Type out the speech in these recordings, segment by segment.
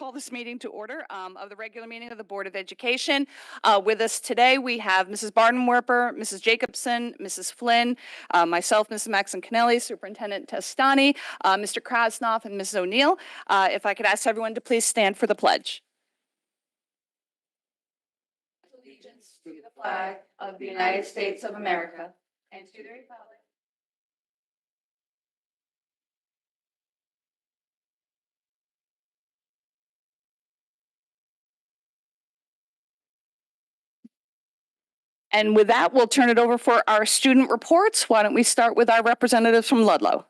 call this meeting to order of the regular meeting of the Board of Education. With us today, we have Mrs. Bardenwerper, Mrs. Jacobson, Mrs. Flynn, myself, Mrs. Maxon Kennelly, Superintendent Testani, Mr. Krasnoff, and Mrs. O'Neill. If I could ask everyone to please stand for the pledge. Allegiance to the flag of the United States of America and to the republic. And with that, we'll turn it over for our student reports. Why don't we start with our representatives from Ludlow?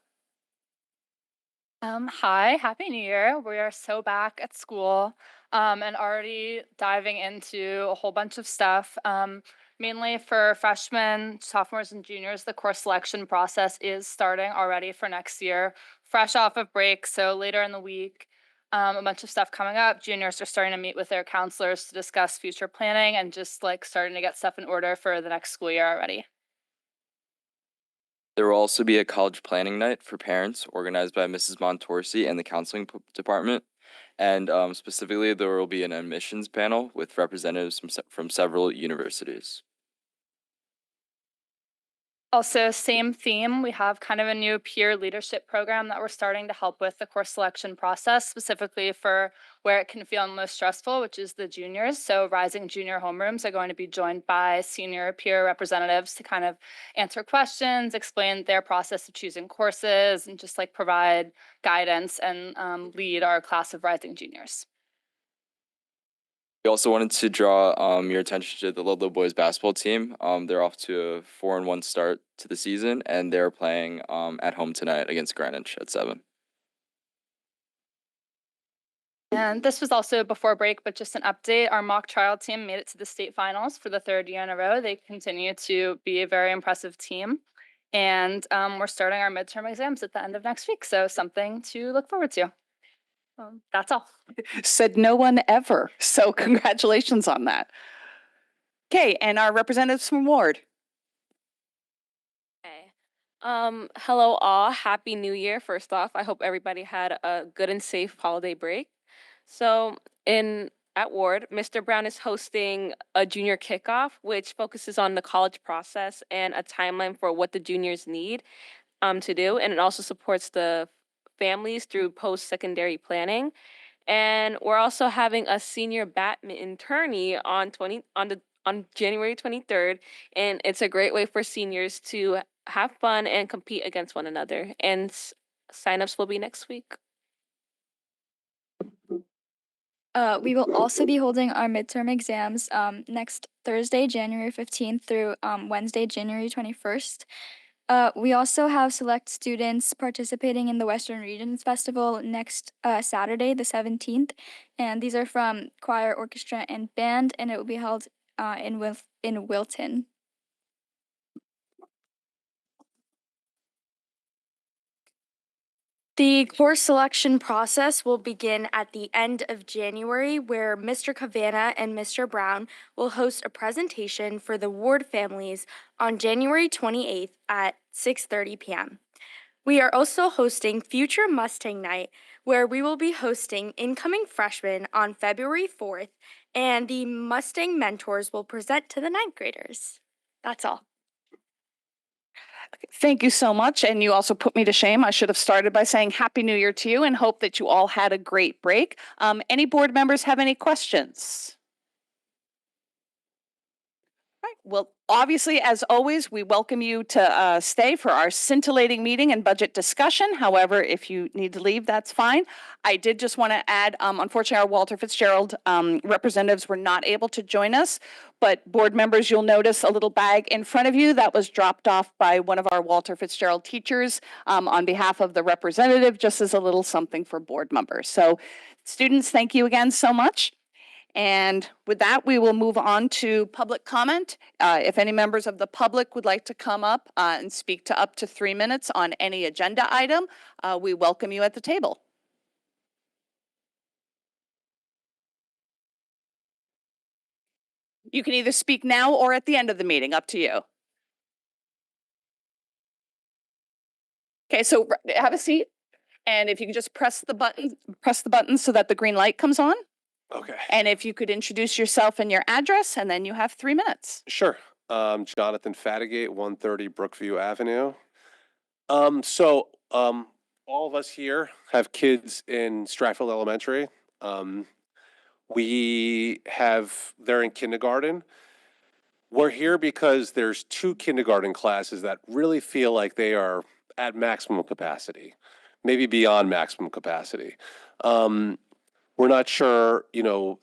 Hi, Happy New Year. We are so back at school and already diving into a whole bunch of stuff. Mainly for freshmen, sophomores, and juniors, the course selection process is starting already for next year, fresh off of break. So later in the week, a bunch of stuff coming up. Juniors are starting to meet with their counselors to discuss future planning and just like starting to get stuff in order for the next school year already. There will also be a college planning night for parents organized by Mrs. Montorsi and the counseling department. And specifically, there will be an admissions panel with representatives from several universities. Also, same theme, we have kind of a new peer leadership program that we're starting to help with the course selection process, specifically for where it can feel most stressful, which is the juniors. So rising junior homerooms are going to be joined by senior peer representatives to kind of answer questions, explain their process of choosing courses, and just like provide guidance and lead our class of rising juniors. We also wanted to draw your attention to the Ludlow boys basketball team. They're off to a 4-1 start to the season, and they're playing at home tonight against Greenwich at 7. And this was also before break, but just an update. Our mock trial team made it to the state finals for the 3rd year in a row. They continue to be a very impressive team. And we're starting our midterm exams at the end of next week. So something to look forward to. That's all. Said no one ever. So congratulations on that. Okay, and our representatives from Ward. Okay. Hello all. Happy New Year. First off, I hope everybody had a good and safe holiday break. So at Ward, Mr. Brown is hosting a junior kickoff, which focuses on the college process and a timeline for what the juniors need to do. And it also supports the families through post-secondary planning. And we're also having a senior badminton tourney on January 23rd, and it's a great way for seniors to have fun and compete against one another. And signups will be next week. We will also be holding our midterm exams next Thursday, January 15th through Wednesday, January 21st. We also have select students participating in the Western Regions Festival next Saturday, the 17th. And these are from choir, orchestra, and band, and it will be held in Wilton. The course selection process will begin at the end of January, where Mr. Cavanna and Mr. Brown will host a presentation for the Ward families on January 28th at 6:30 p.m. We are also hosting Future Mustang Night, where we will be hosting incoming freshmen on February 4th, and the Mustang mentors will present to the 9th graders. That's all. Thank you so much. And you also put me to shame. I should have started by saying Happy New Year to you and hope that you all had a great break. Any board members have any questions? Right. Well, obviously, as always, we welcome you to stay for our scintillating meeting and budget discussion. However, if you need to leave, that's fine. I did just want to add, unfortunately, our Walter Fitzgerald representatives were not able to join us, but board members, you'll notice a little bag in front of you that was dropped off by one of our Walter Fitzgerald teachers on behalf of the representative, just as a little something for board members. So students, thank you again so much. And with that, we will move on to public comment. If any members of the public would like to come up and speak to up to 3 minutes on any agenda item, we welcome you at the table. You can either speak now or at the end of the meeting, up to you. Okay, so have a seat. And if you could just press the button so that the green light comes on. Okay. And if you could introduce yourself and your address, and then you have 3 minutes. Sure. Jonathan Fatigate, 130 Brookview Avenue. All of us here have kids in Stratfield Elementary. They're in kindergarten. We're here because there's 2 kindergarten classes that really feel like they are at maximum capacity, maybe beyond maximum capacity. We're not sure,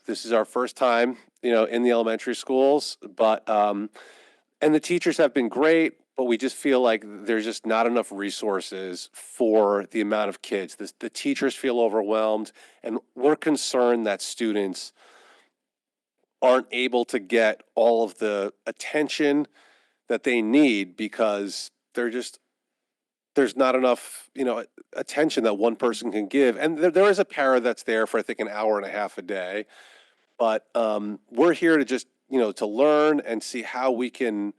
this is our first time, in the elementary schools, but, and the teachers have been great, but we just feel like there's just not enough resources for the amount of kids. The teachers feel overwhelmed, and we're concerned that students aren't able to get all of the attention that they need because there's not enough, attention that one person can give. And there is a para that's there for, I think, an hour and a half a day. But we're here to just, to learn and see how we can,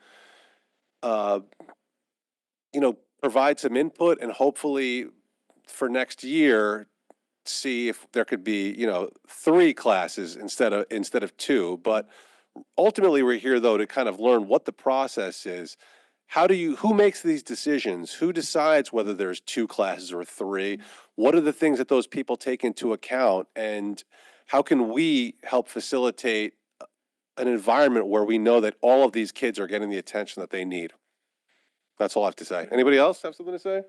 provide some input, and hopefully for next year, see if there could be, 3 classes instead of 2. But ultimately, we're here though to kind of learn what the process is. Who makes these decisions? Who decides whether there's 2 classes or 3? What are the things that those people take into account? And how can we help facilitate an environment where we know that all of these kids are getting the attention that they need? That's all I have to say. Anybody else have something to say?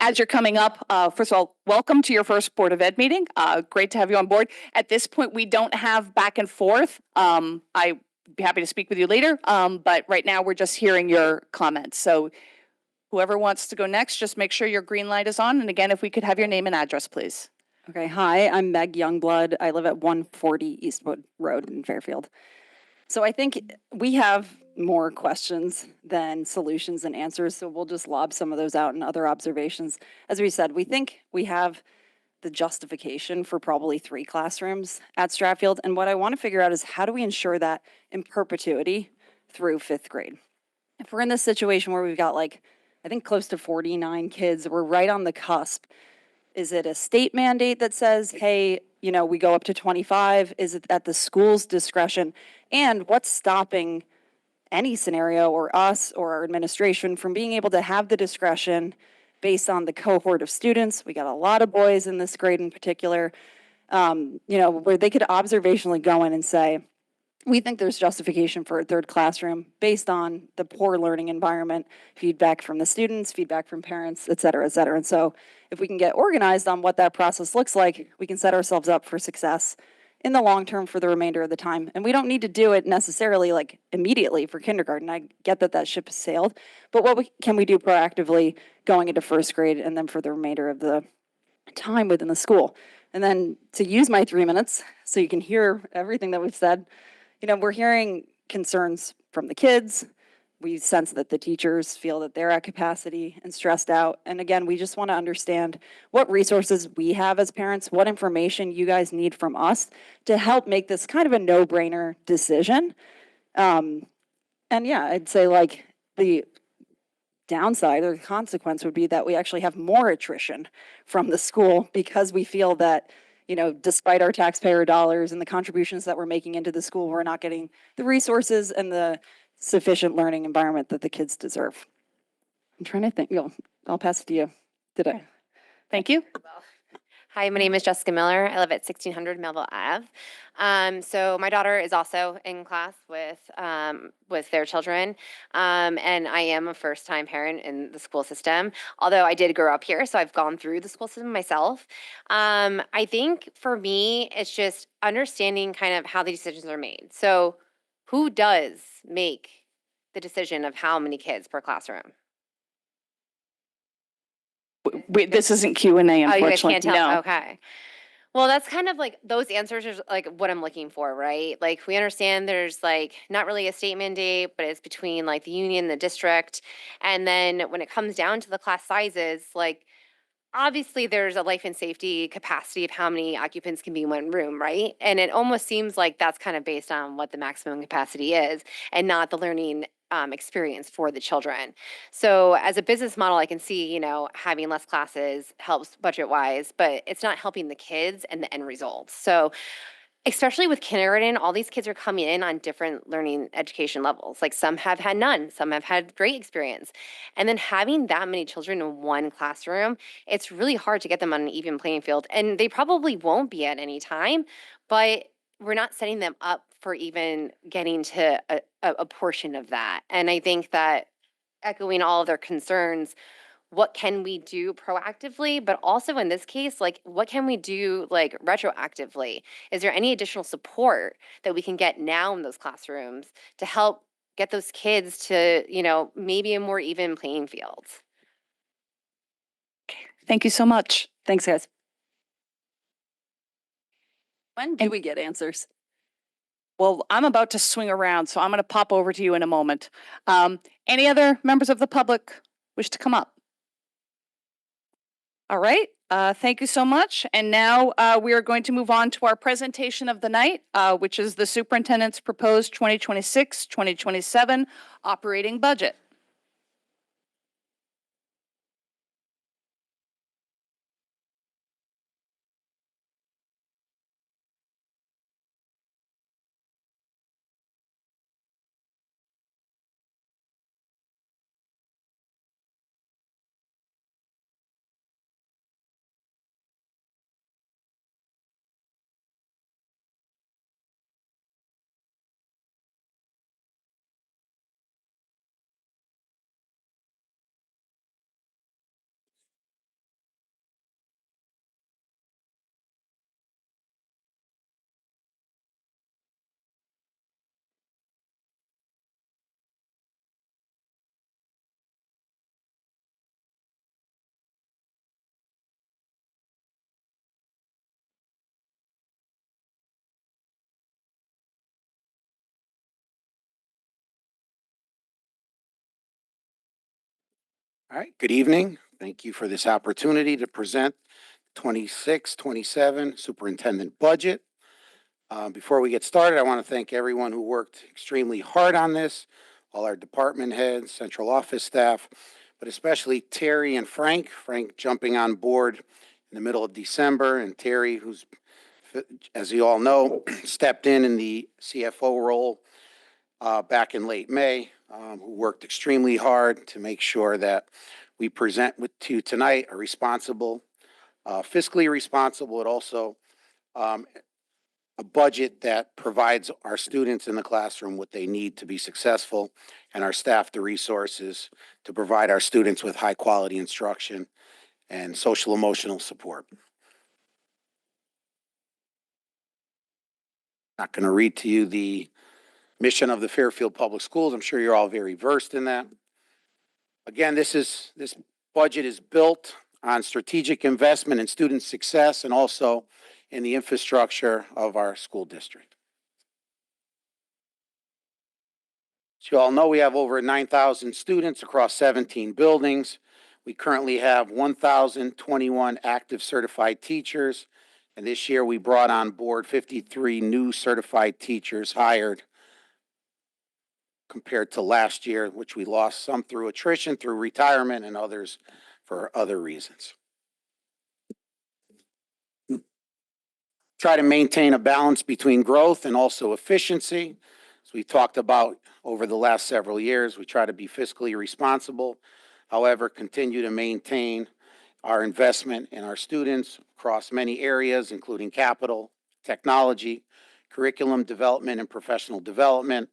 As you're coming up, first of all, welcome to your first Board of Ed meeting. Great to have you on board. At this point, we don't have back and forth. I'd be happy to speak with you later, but right now we're just hearing your comments. So whoever wants to go next, just make sure your green light is on. And again, if we could have your name and address, please. Okay, hi, I'm Meg Youngblood. I live at 140 Eastwood Road in Fairfield. So I think we have more questions than solutions and answers, so we'll just lob some of those out and other observations. As we said, we think we have the justification for probably 3 classrooms at Stratfield, and what I want to figure out is how do we ensure that in perpetuity through 5th grade? If we're in this situation where we've got I think close to 49 kids, we're right on the cusp. Is it a state mandate that says, hey, we go up to 25? Is it at the school's discretion? And what's stopping any scenario or us or our administration from being able to have the discretion based on the cohort of students? We got a lot of boys in this grade in particular, where they could observationally go in and say, we think there's justification for a 3rd classroom based on the poor learning environment, feedback from the students, feedback from parents, et cetera, et cetera. And so if we can get organized on what that process looks like, we can set ourselves up for success in the long term for the remainder of the time. And we don't need to do it necessarily immediately for kindergarten. I get that ship has sailed, but what can we do proactively going into 1st grade and then for the remainder of the time within the school? And then to use my 3 minutes so you can hear everything that we've said, we're hearing concerns from the kids. We sense that the teachers feel that they're at capacity and stressed out. And again, we just want to understand what resources we have as parents, what information you guys need from us to help make this kind of a no-brainer decision. And yeah, I'd say the downside or the consequence would be that we actually have more attrition from the school because we feel that despite our taxpayer dollars and the contributions that we're making into the school, we're not getting the resources and the sufficient learning environment that the kids deserve. I'm trying to think. I'll pass it to you. Thank you. Hi, my name is Jessica Miller. I live at 1600 Melville Ave. So my daughter is also in class with their children, and I am a first-time parent in the school system. Although I did grow up here, so I've gone through the school system myself. I think for me, it's just understanding kind of how the decisions are made. So, who does make the decision of how many kids per classroom? This isn't Q&A, unfortunately. Oh, you guys can't tell? No. Okay. Well, that's kind of those answers are what I'm looking for, right? We understand there's not really a state mandate, but it's between the union, the district. And then when it comes down to the class sizes, obviously there's a life and safety capacity of how many occupants can be in one room, right? And it almost seems like that's kind of based on what the maximum capacity is and not the learning experience for the children. So as a business model, I can see, having less classes helps budget wise, but it's not helping the kids and the end results. So especially with kindergarten, all these kids are coming in on different learning education levels. Like some have had none, some have had great experience. And then having that many children in one classroom, it's really hard to get them on an even playing field. And they probably won't be at any time, but we're not setting them up for even getting to a portion of that. And I think that echoing all of their concerns, what can we do proactively, but also in this case, like what can we do like retroactively? Is there any additional support that we can get now in those classrooms to help get those kids to, maybe a more even playing field? Thank you so much. Thanks, guys. When do we get answers? Well, I'm about to swing around, so I'm going to pop over to you in a moment. Any other members of the public wish to come up? All right. Thank you so much. And now we are going to move on to our presentation of the night, which is the superintendent's proposed 2026-2027 operating budget. All right, good evening. Thank you for this opportunity to present 26-27 superintendent budget. Before we get started, I want to thank everyone who worked extremely hard on this, all our department heads, central office staff, but especially Terry and Frank. Frank jumping on board in the middle of December, and Terry, who's, as you all know, stepped in the CFO role back in late May, who worked extremely hard to make sure that we present to you tonight a responsible, fiscally responsible, but also a budget that provides our students in the classroom what they need to be successful and our staff the resources to provide our students with high quality instruction and social emotional support. Not going to read to you the mission of the Fairfield Public Schools. I'm sure you're all very versed in that. Again, this budget is built on strategic investment in student success and also in the infrastructure of our school district. As you all know, we have over 9,000 students across 17 buildings. We currently have 1,021 active certified teachers, and this year we brought on board 53 new certified teachers hired compared to last year, which we lost some through attrition, through retirement, and others for other reasons. Try to maintain a balance between growth and also efficiency. As we talked about over the last several years, we try to be fiscally responsible. However, continue to maintain our investment in our students across many areas, including capital, technology, curriculum development and professional development,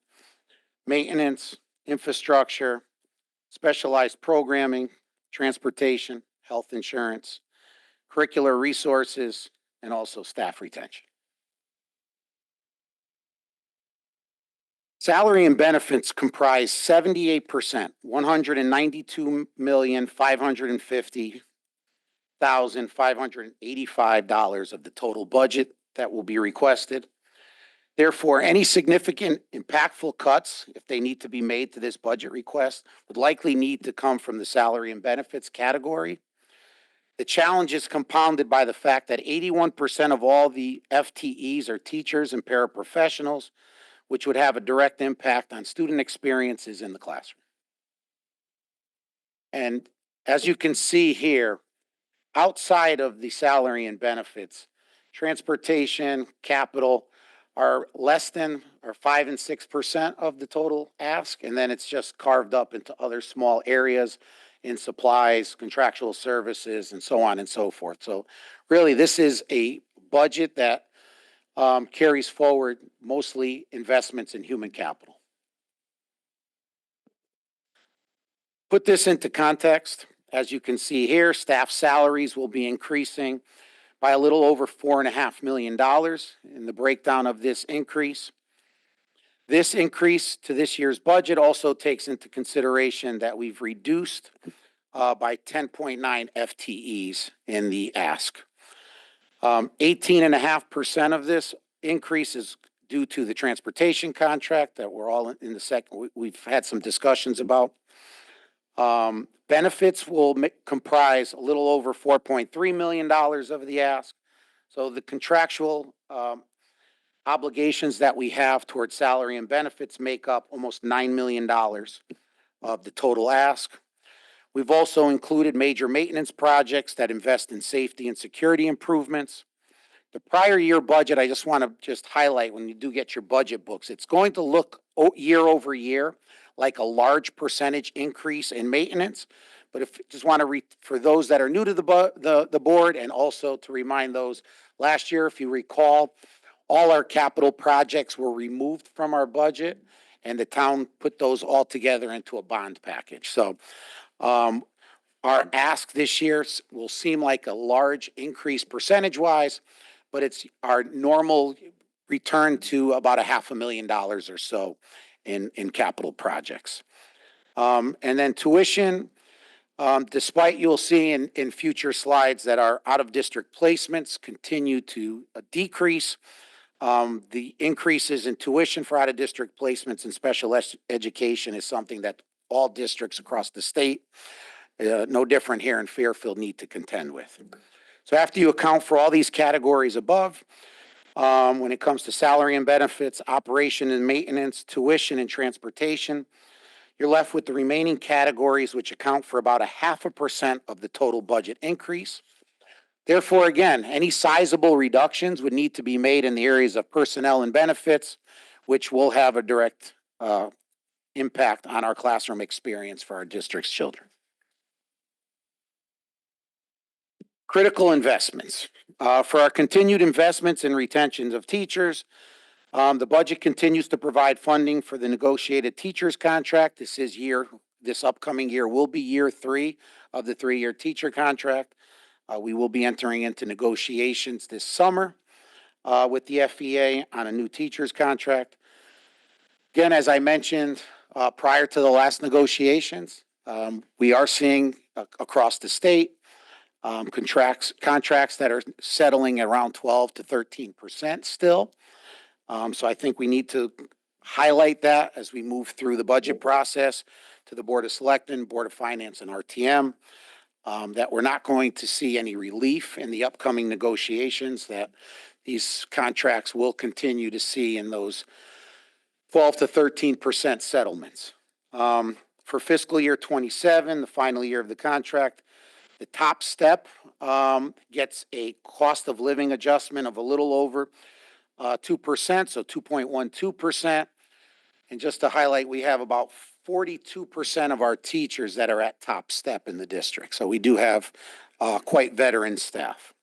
maintenance, infrastructure, specialized programming, transportation, health insurance, curricular resources, and also staff retention. Salary and benefits comprise 78%, $192,550,585 of the total budget that will be requested. Therefore, any significant impactful cuts, if they need to be made to this budget request, would likely need to come from the salary and benefits category. The challenge is compounded by the fact that 81% of all the FTEs are teachers and paraprofessionals, which would have a direct impact on student experiences in the classroom. And as you can see here, outside of the salary and benefits, transportation, capital are less than or 5 and 6% of the total ask. And then it's just carved up into other small areas in supplies, contractual services, and so on and so forth. So really, this is a budget that carries forward mostly investments in human capital. Put this into context. As you can see here, staff salaries will be increasing by a little over $4.5 million in the breakdown of this increase. This increase to this year's budget also takes into consideration that we've reduced by 10.9 FTEs in the ask. 18.5% of this increase is due to the transportation contract that we're all in the second. We've had some discussions about. Benefits will comprise a little over $4.3 million of the ask. So the contractual obligations that we have towards salary and benefits make up almost $9 million of the total ask. We've also included major maintenance projects that invest in safety and security improvements. The prior year budget, I just want to highlight when you do get your budget books, it's going to look year over year like a large percentage increase in maintenance. But if just want to for those that are new to the board, and also to remind those, last year, if you recall, all our capital projects were removed from our budget, and the town put those all together into a bond package. So our ask this year will seem like a large increase percentage-wise, but it's our normal return to about $500,000 or so in capital projects. And then tuition, despite you'll see in future slides that our out-of-district placements continue to decrease, the increases in tuition for out-of-district placements and special education is something that all districts across the state, no different here in Fairfield, need to contend with. So after you account for all these categories above, when it comes to salary and benefits, operation and maintenance, tuition and transportation, you're left with the remaining categories, which account for about 0.5% of the total budget increase. Therefore, again, any sizable reductions would need to be made in the areas of personnel and benefits, which will have a direct impact on our classroom experience for our district's children. Critical investments. For our continued investments and retentions of teachers, the budget continues to provide funding for the negotiated teachers contract. This upcoming year will be year 3 of the 3-year teacher contract. We will be entering into negotiations this summer with the FEA on a new teacher's contract. Again, as I mentioned prior to the last negotiations, we are seeing across the state contracts that are settling around 12 to 13% still. So I think we need to highlight that as we move through the budget process to the Board of Selectmen, Board of Finance, and RTM, that we're not going to see any relief in the upcoming negotiations, that these contracts will continue to see in those 12 to 13% settlements. For fiscal year 27, the final year of the contract, the top step gets a cost of living adjustment of a little over 2%, so 2.12%. And just to highlight, we have about 42% of our teachers that are at top step in the district. So we do have quite veteran staff.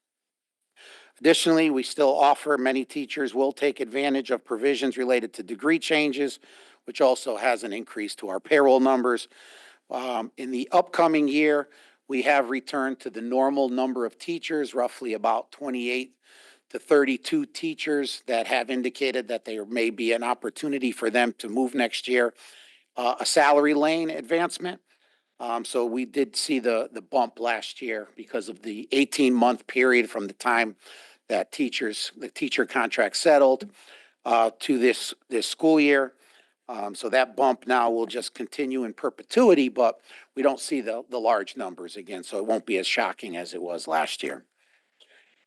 Additionally, we still offer, many teachers will take advantage of provisions related to degree changes, which also has an increase to our payroll numbers. In the upcoming year, we have returned to the normal number of teachers, roughly about 28 to 32 teachers that have indicated that there may be an opportunity for them to move next year, a salary lane advancement. So we did see the bump last year because of the 18-month period from the time that the teacher contract settled to this school year. So that bump now will just continue in perpetuity, but we don't see the large numbers again, so it won't be as shocking as it was last year.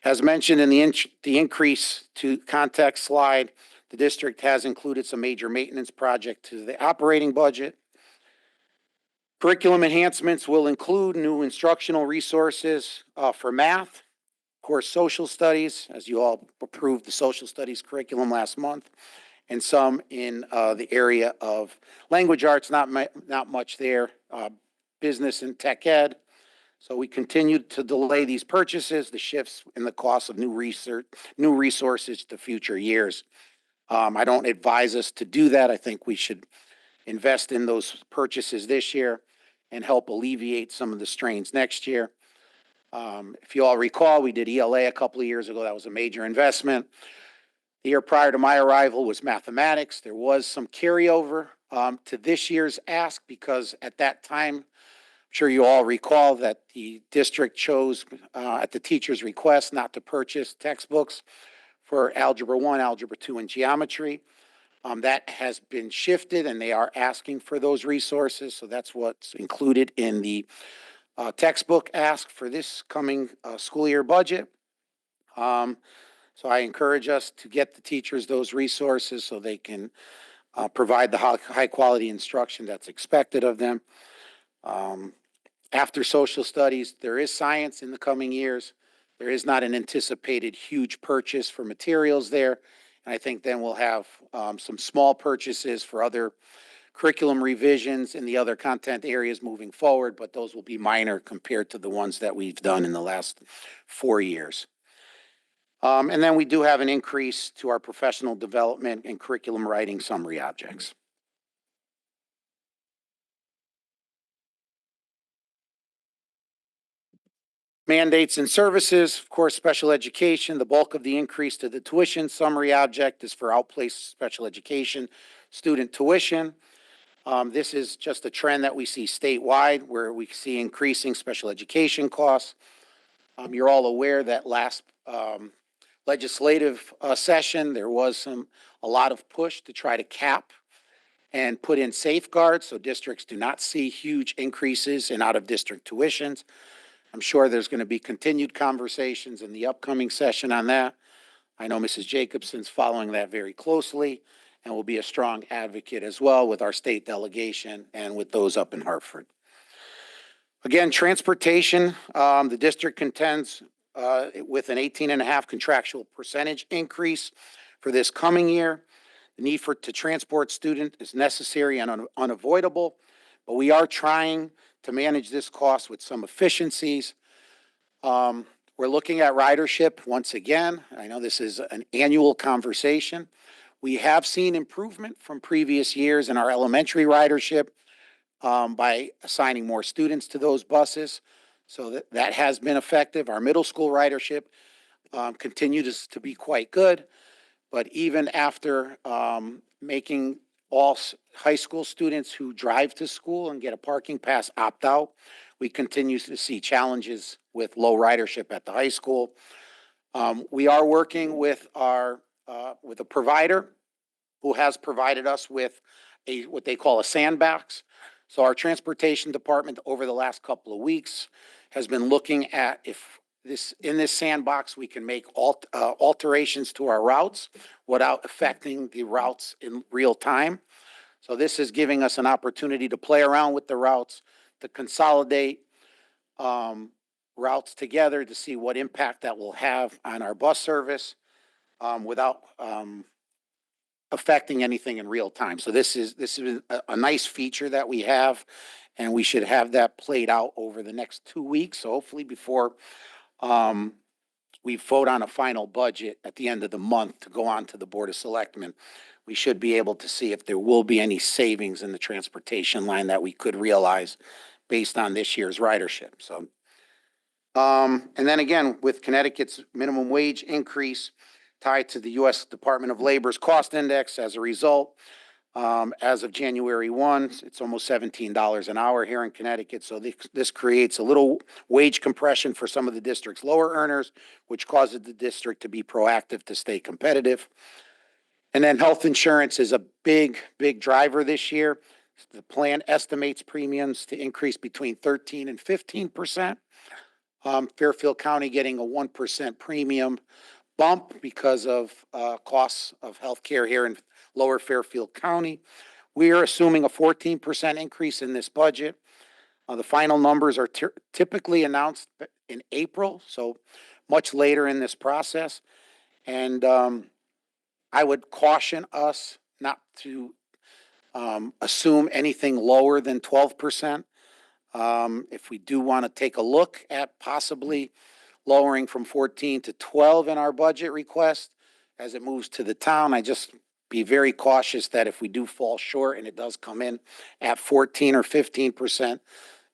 As mentioned in the increase to context slide, the district has included some major maintenance project to the operating budget. Curriculum enhancements will include new instructional resources for math, of course, social studies, as you all approved the social studies curriculum last month, and some in the area of language arts, not much there, business and tech ed. So we continue to delay these purchases, the shifts in the cost of new resources to future years. I don't advise us to do that. I think we should invest in those purchases this year and help alleviate some of the strains next year. If you all recall, we did ELA a couple of years ago. That was a major investment. The year prior to my arrival was mathematics. There was some carryover to this year's ask because at that time, I'm sure you all recall that the district chose at the teacher's request not to purchase textbooks for Algebra 1, Algebra 2, and Geometry. That has been shifted and they are asking for those resources. So that's what's included in the textbook ask for this coming school year budget. So I encourage us to get the teachers those resources so they can provide the high quality instruction that's expected of them. After social studies, there is science in the coming years. There is not an anticipated huge purchase for materials there. And I think then we'll have some small purchases for other curriculum revisions in the other content areas moving forward, but those will be minor compared to the ones that we've done in the last 4 years. And then we do have an increase to our professional development and curriculum writing summary objects. Mandates and services, of course, special education, the bulk of the increase to the tuition summary object is for outplaced special education student tuition. This is just a trend that we see statewide where we see increasing special education costs. You're all aware that last legislative session, there was a lot of push to try to cap and put in safeguards so districts do not see huge increases in out-of-district tuitions. I'm sure there's going to be continued conversations in the upcoming session on that. I know Mrs. Jacobson's following that very closely and will be a strong advocate as well with our state delegation and with those up in Hartford. Again, transportation, the district contends with an 18.5 contractual percentage increase for this coming year. The need to transport students is necessary and unavoidable, but we are trying to manage this cost with some efficiencies. We're looking at ridership once again. I know this is an annual conversation. We have seen improvement from previous years in our elementary ridership by assigning more students to those buses. So that has been effective. Our middle school ridership continues to be quite good. But even after making all high school students who drive to school and get a parking pass opt out, we continue to see challenges with low ridership at the high school. We are working with with a provider who has provided us with what they call a sandbox. So our transportation department over the last couple of weeks has been looking at if in this sandbox we can make alterations to our routes without affecting the routes in real time. So this is giving us an opportunity to play around with the routes, to consolidate routes together to see what impact that will have on our bus service without affecting anything in real time. So this is a nice feature that we have, and we should have that played out over the next 2 weeks. So hopefully before we vote on a final budget at the end of the month to go on to the Board of Selectmen, we should be able to see if there will be any savings in the transportation line that we could realize based on this year's ridership. So, and then again, with Connecticut's minimum wage increase tied to the U.S. Department of Labor's cost index as a result, as of January 1, it's almost $17 an hour here in Connecticut. So this creates a little wage compression for some of the district's lower earners, which causes the district to be proactive to stay competitive. And then health insurance is a big, big driver this year. The plan estimates premiums to increase between 13 and 15%. Fairfield County getting a 1% premium bump because of costs of healthcare here in lower Fairfield County. We are assuming a 14% increase in this budget. The final numbers are typically announced in April, so much later in this process. And I would caution us not to assume anything lower than 12%. If we do want to take a look at possibly lowering from 14 to 12 in our budget request as it moves to the town, I just be very cautious that if we do fall short and it does come in at 14 or 15%,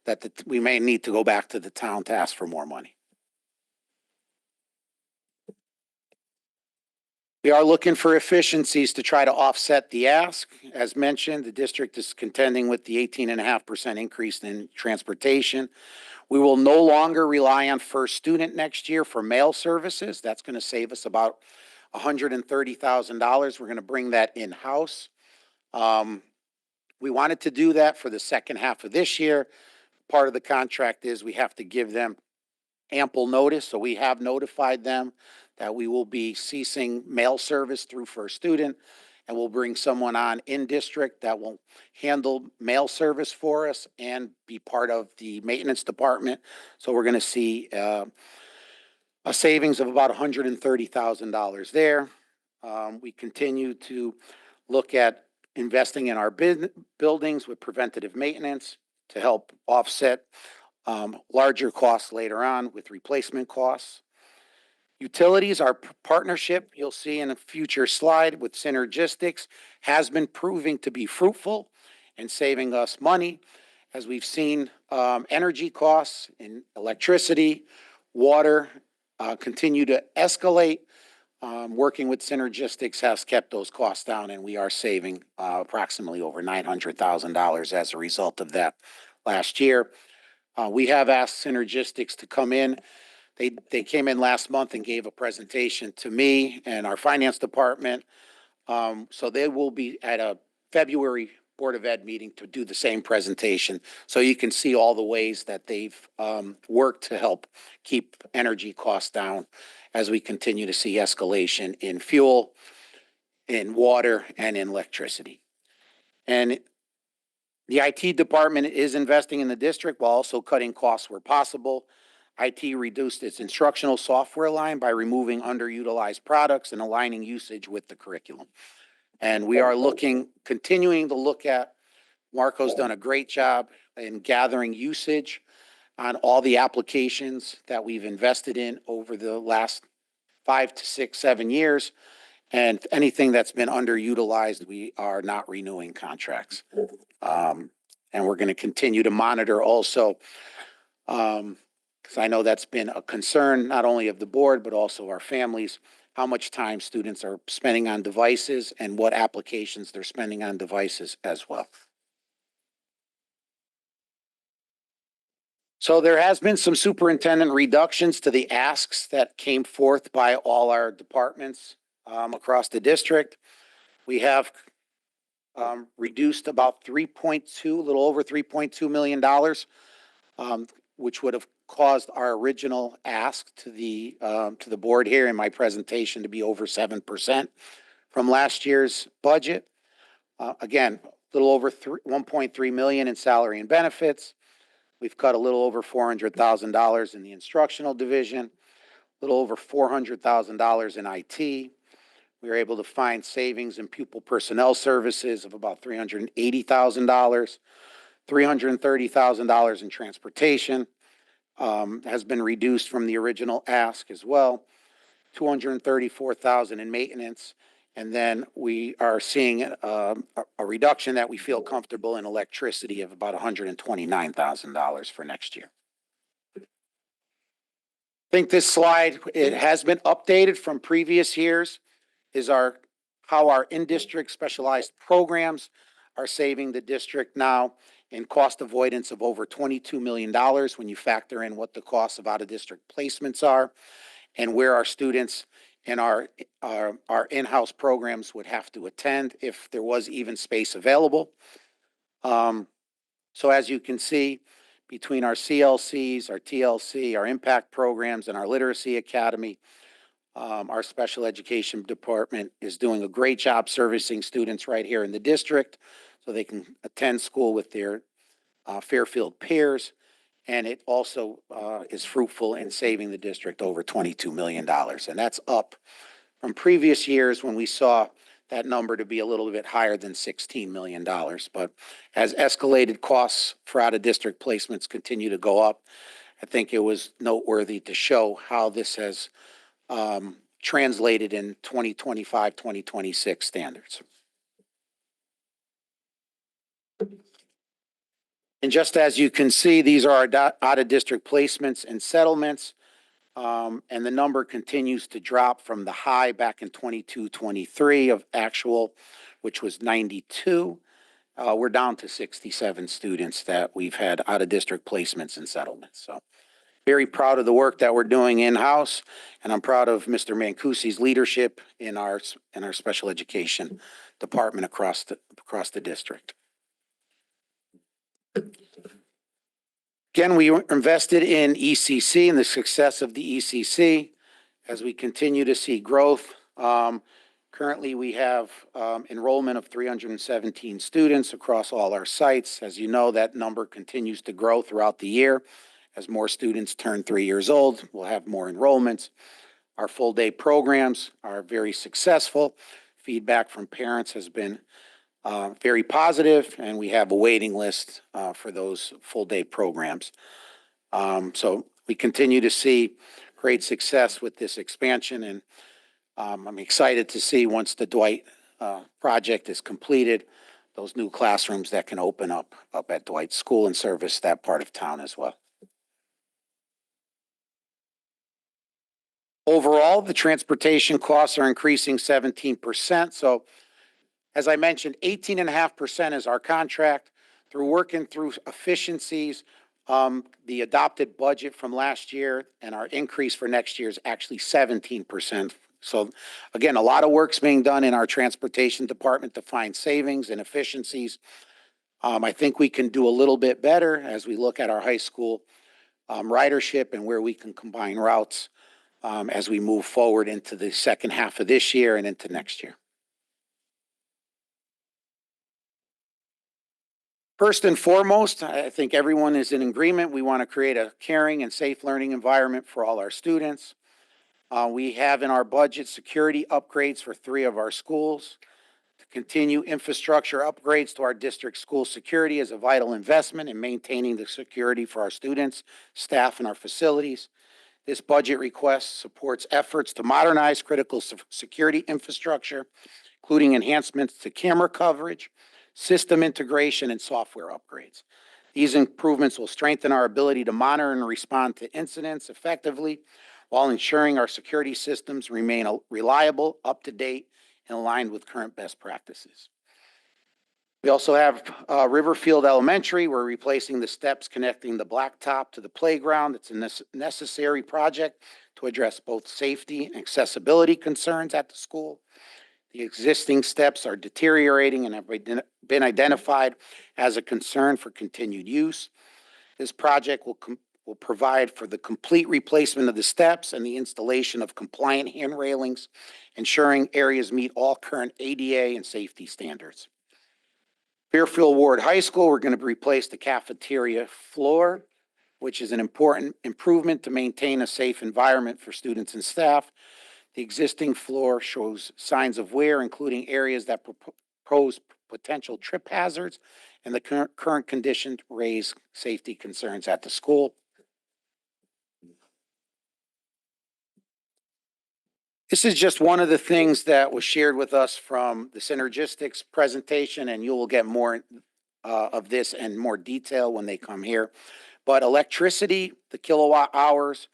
that we may need to go back to the town to ask for more money. We are looking for efficiencies to try to offset the ask. As mentioned, the district is contending with the 18.5% increase in transportation. We will no longer rely on First Student next year for mail services. That's going to save us about $130,000. We're going to bring that in-house. We wanted to do that for the second half of this year. Part of the contract is we have to give them ample notice, so we have notified them that we will be ceasing mail service through First Student, and we'll bring someone on in district that will handle mail service for us and be part of the maintenance department. So we're going to see a savings of about $130,000 there. We continue to look at investing in our buildings with preventative maintenance to help offset larger costs later on with replacement costs. Utilities, our partnership, you'll see in a future slide with Synergistics, has been proving to be fruitful and saving us money. As we've seen, energy costs in electricity, water continue to escalate. Working with Synergistics has kept those costs down, and we are saving approximately over $900,000 as a result of that last year. We have asked Synergistics to come in. They came in last month and gave a presentation to me and our finance department. So they will be at a February Board of Ed meeting to do the same presentation. So you can see all the ways that they've worked to help keep energy costs down as we continue to see escalation in fuel, in water, and in electricity. And the IT department is investing in the district while also cutting costs where possible. IT reduced its instructional software line by removing underutilized products and aligning usage with the curriculum. And we are continuing to look at, Marco's done a great job in gathering usage on all the applications that we've invested in over the last 5 to 6, 7 years. And anything that's been underutilized, we are not renewing contracts. And we're going to continue to monitor also, because I know that's been a concern, not only of the board, but also our families, how much time students are spending on devices and what applications they're spending on devices as well. So there has been some superintendent reductions to the asks that came forth by all our departments across the district. We have reduced about a little over $3.2 million, which would have caused our original ask to the board here in my presentation to be over 7% from last year's budget. Again, a little over $1.3 million in salary and benefits. We've cut a little over $400,000 in the instructional division, a little over $400,000 in IT. We were able to find savings in pupil personnel services of about $380,000, $330,000 in transportation has been reduced from the original ask as well, $234,000 in maintenance. And then we are seeing a reduction that we feel comfortable in electricity of about $129,000 for next year. I think this slide, it has been updated from previous years, is how our in-district specialized programs are saving the district now in cost avoidance of over $22 million when you factor in what the costs of out-of-district placements are and where our students and our in-house programs would have to attend if there was even space available. So as you can see, between our CLCs, our TLC, our impact programs, and our literacy academy, our special education department is doing a great job servicing students right here in the district so they can attend school with their Fairfield peers. And it also is fruitful in saving the district over $22 million. And that's up from previous years when we saw that number to be a little bit higher than $16 million. But as escalated costs for out-of-district placements continue to go up, I think it was noteworthy to show how this has translated in 2025, 2026 standards. And just as you can see, these are our out-of-district placements and settlements. And the number continues to drop from the high back in 22, 23 of actual, which was 92. We're down to 67 students that we've had out-of-district placements and settlements. So very proud of the work that we're doing in-house, and I'm proud of Mr. Mancusi's leadership in our special education department across the district. Again, we invested in ECC and the success of the ECC as we continue to see growth. Currently, we have enrollment of 317 students across all our sites. As you know, that number continues to grow throughout the year. As more students turn 3 years old, we'll have more enrollments. Our full-day programs are very successful. Feedback from parents has been very positive, and we have a waiting list for those full-day programs. So we continue to see great success with this expansion, and I'm excited to see once the Dwight project is completed, those new classrooms that can open up at Dwight School and service that part of town as well. Overall, the transportation costs are increasing 17%. So as I mentioned, 18.5% is our contract. Through working through efficiencies, the adopted budget from last year and our increase for next year is actually 17%. So again, a lot of work's being done in our transportation department to find savings and efficiencies. I think we can do a little bit better as we look at our high school ridership and where we can combine routes as we move forward into the second half of this year and into next year. First and foremost, I think everyone is in agreement. We want to create a caring and safe learning environment for all our students. We have in our budget security upgrades for 3 of our schools. To continue infrastructure upgrades to our district school security is a vital investment in maintaining the security for our students, staff, and our facilities. This budget request supports efforts to modernize critical security infrastructure, including enhancements to camera coverage, system integration, and software upgrades. These improvements will strengthen our ability to monitor and respond to incidents effectively while ensuring our security systems remain reliable, up-to-date, and aligned with current best practices. We also have Riverfield Elementary. We're replacing the steps connecting the blacktop to the playground. It's a necessary project to address both safety and accessibility concerns at the school. The existing steps are deteriorating and have been identified as a concern for continued use. This project will provide for the complete replacement of the steps and the installation of compliant hand railings, ensuring areas meet all current ADA and safety standards. Fairfield Ward High School, we're going to replace the cafeteria floor, which is an important improvement to maintain a safe environment for students and staff. The existing floor shows signs of wear, including areas that pose potential trip hazards, and the current conditions raise safety concerns at the school. This is just one of the things that was shared with us from the Synergistics presentation, and you will get more of this and more detail when they come here. But electricity, the kilowatt hours,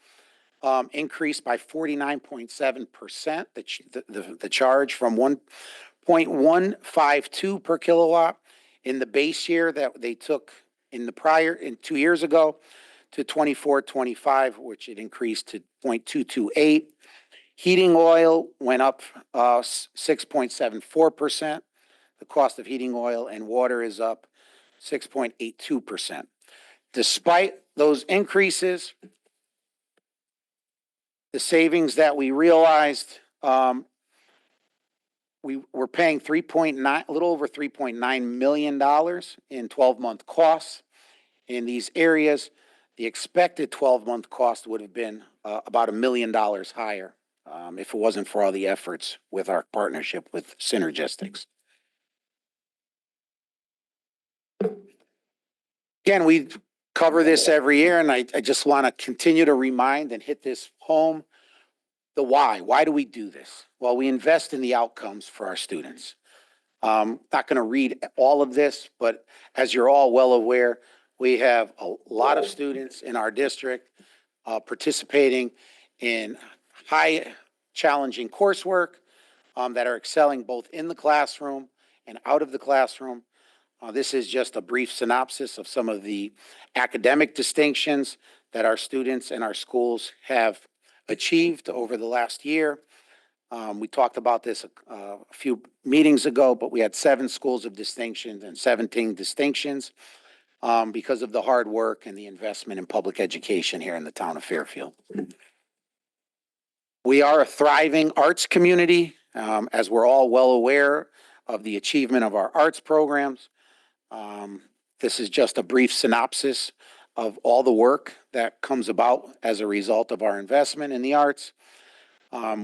increased by 49.7%, the charge from 1.152 per kilowatt in the base year that they took in 2 years ago to 24.25, which it increased to 0.228. Heating oil went up 6.74%. The cost of heating oil and water is up 6.82%. Despite those increases, the savings that we realized, we were paying a little over $3.9 million in 12-month costs in these areas. The expected 12-month cost would have been about $1 million higher if it wasn't for all the efforts with our partnership with Synergistics. Again, we cover this every year, and I just want to continue to remind and hit this home. The why. Why do we do this? Well, we invest in the outcomes for our students. Not going to read all of this, but as you're all well aware, we have a lot of students in our district participating in high challenging coursework that are excelling both in the classroom and out of the classroom. This is just a brief synopsis of some of the academic distinctions that our students and our schools have achieved over the last year. We talked about this a few meetings ago, but we had 7 schools of distinction and 17 distinctions because of the hard work and the investment in public education here in the town of Fairfield. We are a thriving arts community, as we're all well aware of the achievement of our arts programs. This is just a brief synopsis of all the work that comes about as a result of our investment in the arts.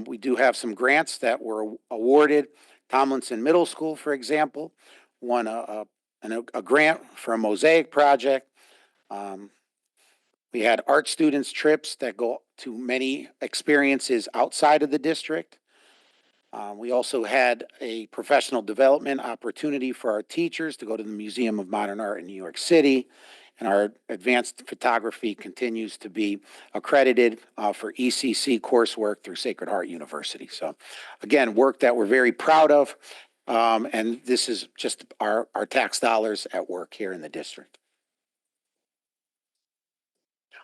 We do have some grants that were awarded. Tomlinson Middle School, for example, won a grant for a mosaic project. We had art students trips that go to many experiences outside of the district. We also had a professional development opportunity for our teachers to go to the Museum of Modern Art in New York City. And our advanced photography continues to be accredited for ECC coursework through Sacred Heart University. So again, work that we're very proud of. And this is just our tax dollars at work here in the district.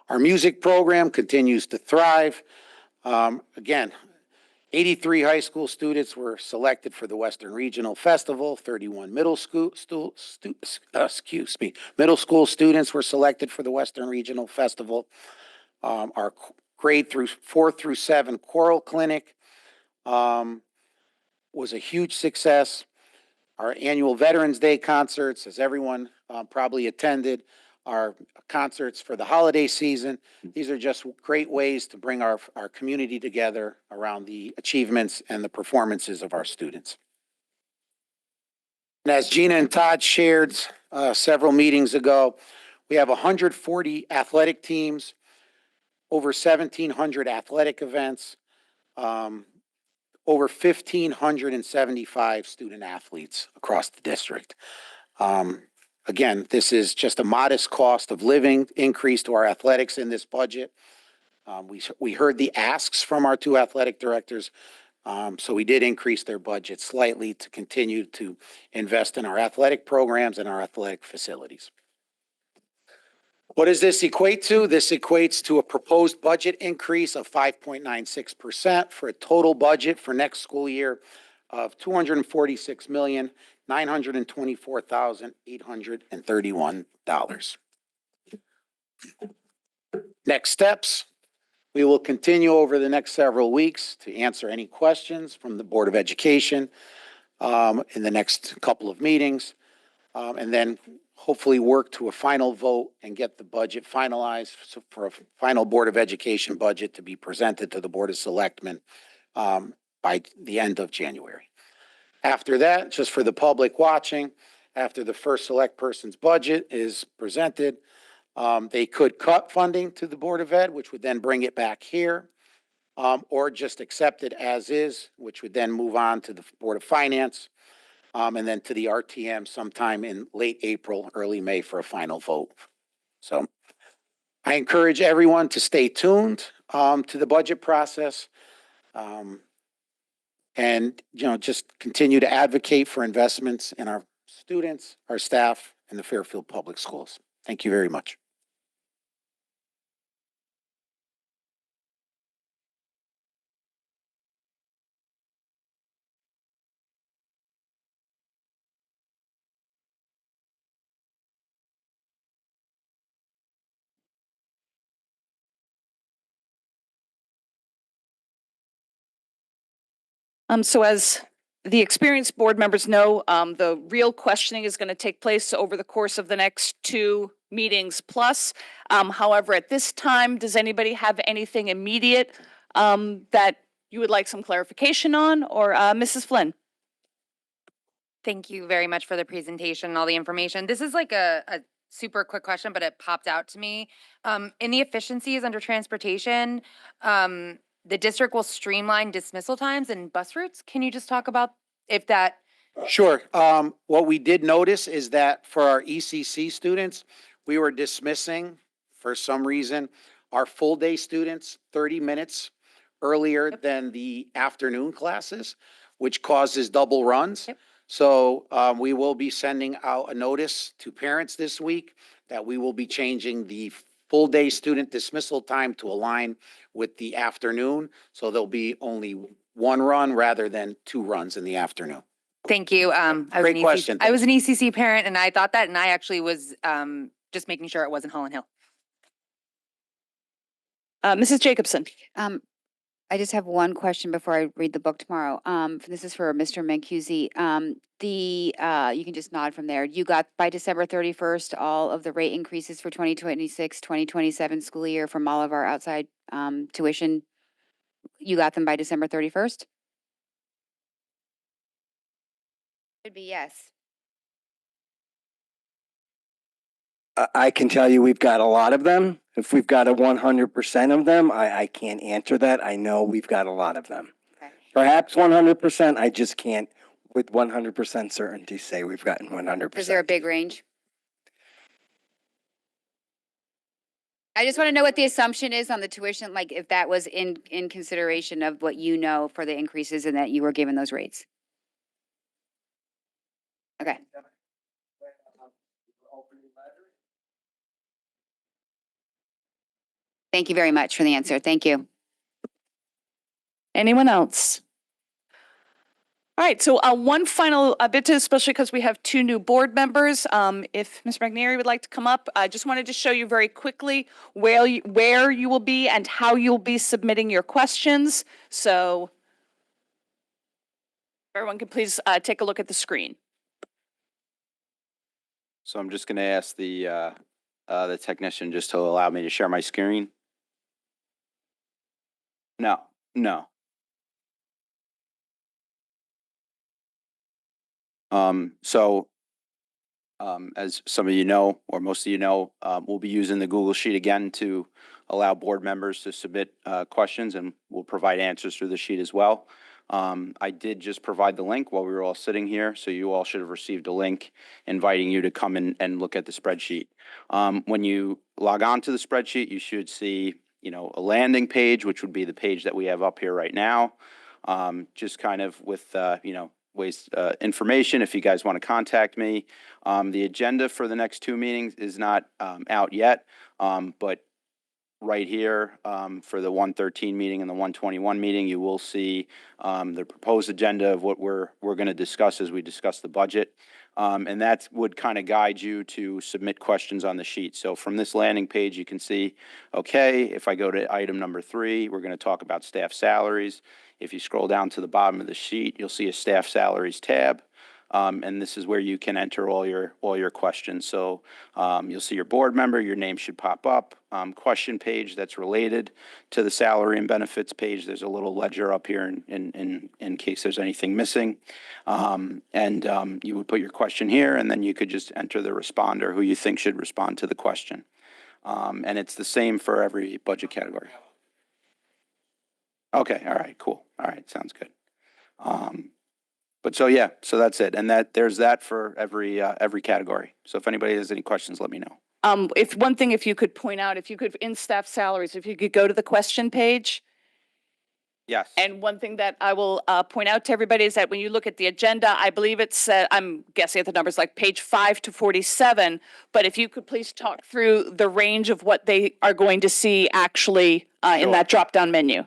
Our music program continues to thrive. Again, 83 high school students were selected for the Western Regional Festival. 31 middle school students were selected for the Western Regional Festival. Our grade 4 through 7 choral clinic was a huge success. Our annual Veterans Day concerts, as everyone probably attended, our concerts for the holiday season. These are just great ways to bring our community together around the achievements and the performances of our students. And as Gina and Todd shared several meetings ago, we have 140 athletic teams, over 1,700 athletic events, over 1,575 student athletes across the district. Again, this is just a modest cost of living increase to our athletics in this budget. We heard the asks from our 2 athletic directors, so we did increase their budget slightly to continue to invest in our athletic programs and our athletic facilities. What does this equate to? This equates to a proposed budget increase of 5.96% for a total budget for next school year of $246,924,831. Next steps, we will continue over the next several weeks to answer any questions from the Board of Education in the next couple of meetings, and then hopefully work to a final vote and get the budget finalized for a final Board of Education budget to be presented to the Board of Selectmen by the end of January. After that, just for the public watching, after the first select person's budget is presented, they could cut funding to the Board of Ed, which would then bring it back here, or just accept it as is, which would then move on to the Board of Finance, and then to the RTM sometime in late April, early May for a final vote. So I encourage everyone to stay tuned to the budget process. And, just continue to advocate for investments in our students, our staff, and the Fairfield Public Schools. Thank you very much. So as the experienced board members know, the real questioning is going to take place over the course of the next 2 meetings plus. However, at this time, does anybody have anything immediate that you would like some clarification on, or Mrs. Flynn? Thank you very much for the presentation and all the information. This is like a super quick question, but it popped out to me. In the efficiencies under transportation, the district will streamline dismissal times and bus routes. Can you just talk about if that? Sure. What we did notice is that for our ECC students, we were dismissing, for some reason, our full-day students 30 minutes earlier than the afternoon classes, which causes double runs. Yep. So we will be sending out a notice to parents this week that we will be changing the full-day student dismissal time to align with the afternoon. So there'll be only 1 run rather than 2 runs in the afternoon. Thank you. Great question. I was an ECC parent and I thought that, and I actually was just making sure it wasn't Holland Hill. Mrs. Jacobson? I just have one question before I read the book tomorrow. This is for Mr. Mancusi. You can just nod from there. You got by December 31st, all of the rate increases for 2026, 2027 school year from all of our outside tuition. You got them by December 31st? Should be yes. I can tell you we've got a lot of them. If we've got a 100% of them, I can't answer that. I know we've got a lot of them. Okay. Perhaps 100%, I just can't with 100% certainty say we've gotten 100%. Is there a big range? I just want to know what the assumption is on the tuition, like if that was in consideration of what you know for the increases and that you were given those rates. Okay. Thank you very much for the answer. Thank you. Anyone else? All right, so one final bit, especially because we have 2 new board members. If Ms. McNeary would like to come up, I just wanted to show you very quickly where you will be and how you'll be submitting your questions. So everyone can please take a look at the screen. So I'm just going to ask the technician just to allow me to share my screen. No. As some of you know, or most of you know, we'll be using the Google Sheet again to allow board members to submit questions, and we'll provide answers through the sheet as well. I did just provide the link while we were all sitting here, so you all should have received a link inviting you to come in and look at the spreadsheet. When you log on to the spreadsheet, you should see, a landing page, which would be the page that we have up here right now. Just kind of with, ways, information if you guys want to contact me. The agenda for the next 2 meetings is not out yet, but right here for the 113 meeting and the 121 meeting, you will see the proposed agenda of what we're going to discuss as we discuss the budget. And that would kind of guide you to submit questions on the sheet. So from this landing page, you can see, okay, if I go to item number 3, we're going to talk about staff salaries. If you scroll down to the bottom of the sheet, you'll see a staff salaries tab. And this is where you can enter all your questions. So you'll see your board member, your name should pop up. Question page that's related to the salary and benefits page. There's a little ledger up here in case there's anything missing. You would put your question here, and then you could just enter the responder who you think should respond to the question. And it's the same for every budget category. Okay, all right, cool. All right, sounds good. But so that's it. And there's that for every category. So if anybody has any questions, let me know. If you could point out, if you could, in staff salaries, if you could go to the question page. Yes. And one thing that I will point out to everybody is that when you look at the agenda, I believe it's, I'm guessing at the numbers like page 5 to 47. But if you could please talk through the range of what they are going to see actually in that drop-down menu.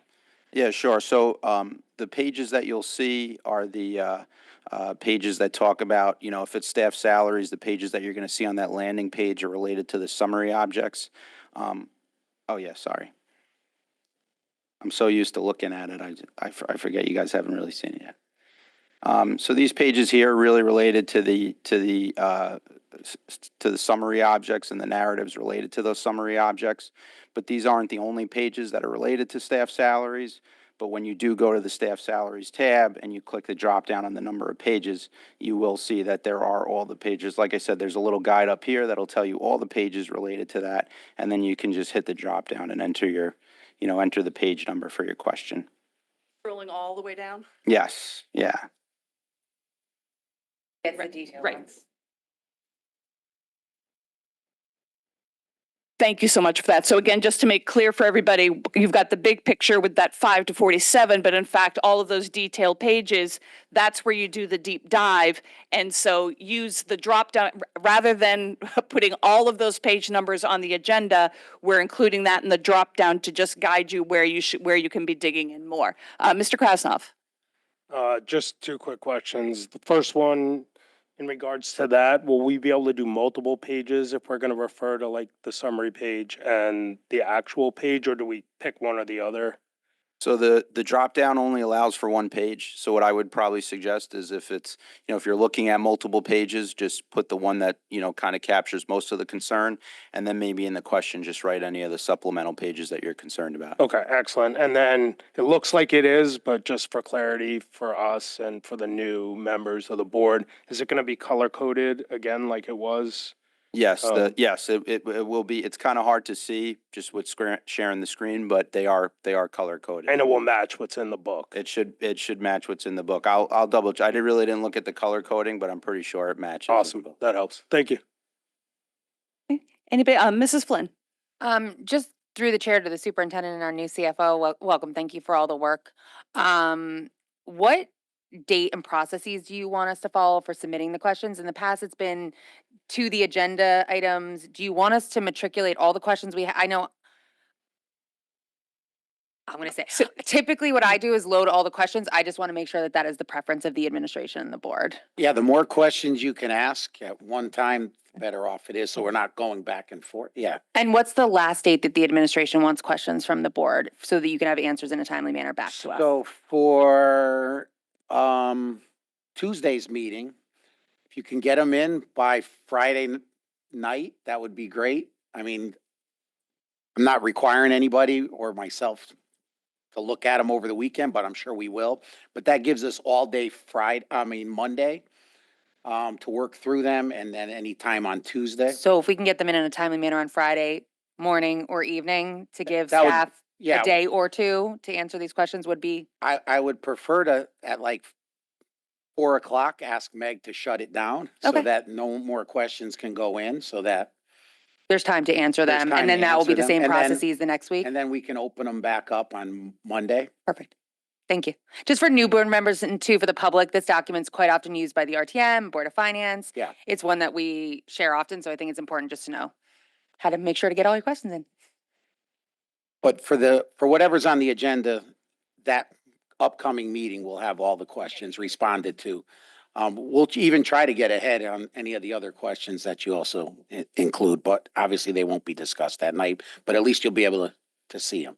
Yeah, sure. So the pages that you'll see are the pages that talk about, if it's staff salaries, the pages that you're going to see on that landing page are related to the summary objects. Oh, yeah, sorry. I'm so used to looking at it, I forget you guys haven't really seen it yet. So these pages here are really related to the summary objects and the narratives related to those summary objects. But these aren't the only pages that are related to staff salaries. But when you do go to the staff salaries tab and you click the drop down on the number of pages, you will see that there are all the pages. Like I said, there's a little guide up here that'll tell you all the pages related to that. And then you can just hit the drop down and enter enter the page number for your question. Scrolling all the way down? Yes, yeah. Get the detail. Right. Thank you so much for that. So again, just to make clear for everybody, you've got the big picture with that 5 to 47, but in fact, all of those detailed pages, that's where you do the deep dive. And so use the drop down, rather than putting all of those page numbers on the agenda, we're including that in the drop down to just guide you where you can be digging in more. Mr. Krasnov. Just two quick questions. The first one, in regards to that, will we be able to do multiple pages if we're going to refer to like the summary page and the actual page, or do we pick one or the other? So the drop down only allows for one page. So what I would probably suggest is if it's, if you're looking at multiple pages, just put the one that, kind of captures most of the concern. And then maybe in the question, just write any of the supplemental pages that you're concerned about. Okay, excellent. And then it looks like it is, but just for clarity for us and for the new members of the board, is it going to be color coded again like it was? Yes, it will be. It's kind of hard to see just with sharing the screen, but they are color coded. And it will match what's in the book. It should match what's in the book. I'll double check. I really didn't look at the color coding, but I'm pretty sure it matches. Awesome. That helps. Thank you. Anybody, Mrs. Flynn? Just through the chair to the superintendent and our new CFO, welcome. Thank you for all the work. What date and processes do you want us to follow for submitting the questions? In the past, it's been to the agenda items. Do you want us to matriculate all the questions we I know I'm going to say, typically what I do is load all the questions. I just want to make sure that that is the preference of the administration and the board. Yeah, the more questions you can ask at one time, the better off it is. So we're not going back and forth. Yeah. And what's the last date that the administration wants questions from the board so that you can have answers in a timely manner back to us? So for Tuesday's meeting, if you can get them in by Friday night, that would be great. I mean, I'm not requiring anybody or myself to look at them over the weekend, but I'm sure we will. But that gives us all day Monday to work through them, and then any time on Tuesday. So if we can get them in a timely manner on Friday morning or evening to give That would- staff Yeah, a day or two to answer these questions would be, I would prefer to, at like 4:00, ask Meg to shut it down so Okay. that no more questions can go in, so that, there's time to answer There's them. time And then to that will be answer the same them, and then- processes the next week. and then we can open them back up on Monday. Perfect. Thank you. Just for new board members and too for the public, this document's quite often used by the RTM, Board of Finance. Yeah. It's one that we share often, so I think it's important just to know how to make sure to get all your questions in. But for whatever's on the agenda, that upcoming meeting will have all the questions responded to. We'll even try to get ahead on any of the other questions that you also include, but obviously they won't be discussed that night, but at least you'll be able to see them.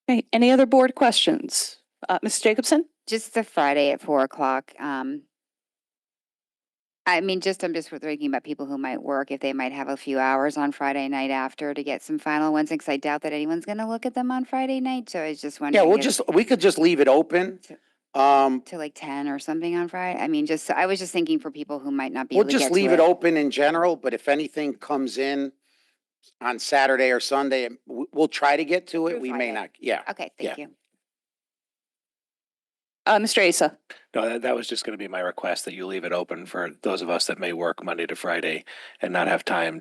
Okay, any other board questions? Ms. Jacobson? Just the Friday at 4:00. I'm just thinking about people who might work, if they might have a few hours on Friday night after to get some final ones, because I doubt that anyone's going to look at them on Friday night. So I was just wondering. Yeah, we could just leave it open. To like 10 or something on Friday. I was just thinking for people who might not be We'll able to get just to leave it open in general, but if anything comes in on Saturday or Sunday, we'll try to get to it. Through We may Friday. not. Yeah. Okay, thank you. Mr. Asa? No, that was just going to be my request, that you leave it open for those of us that may work Monday to Friday and not have time,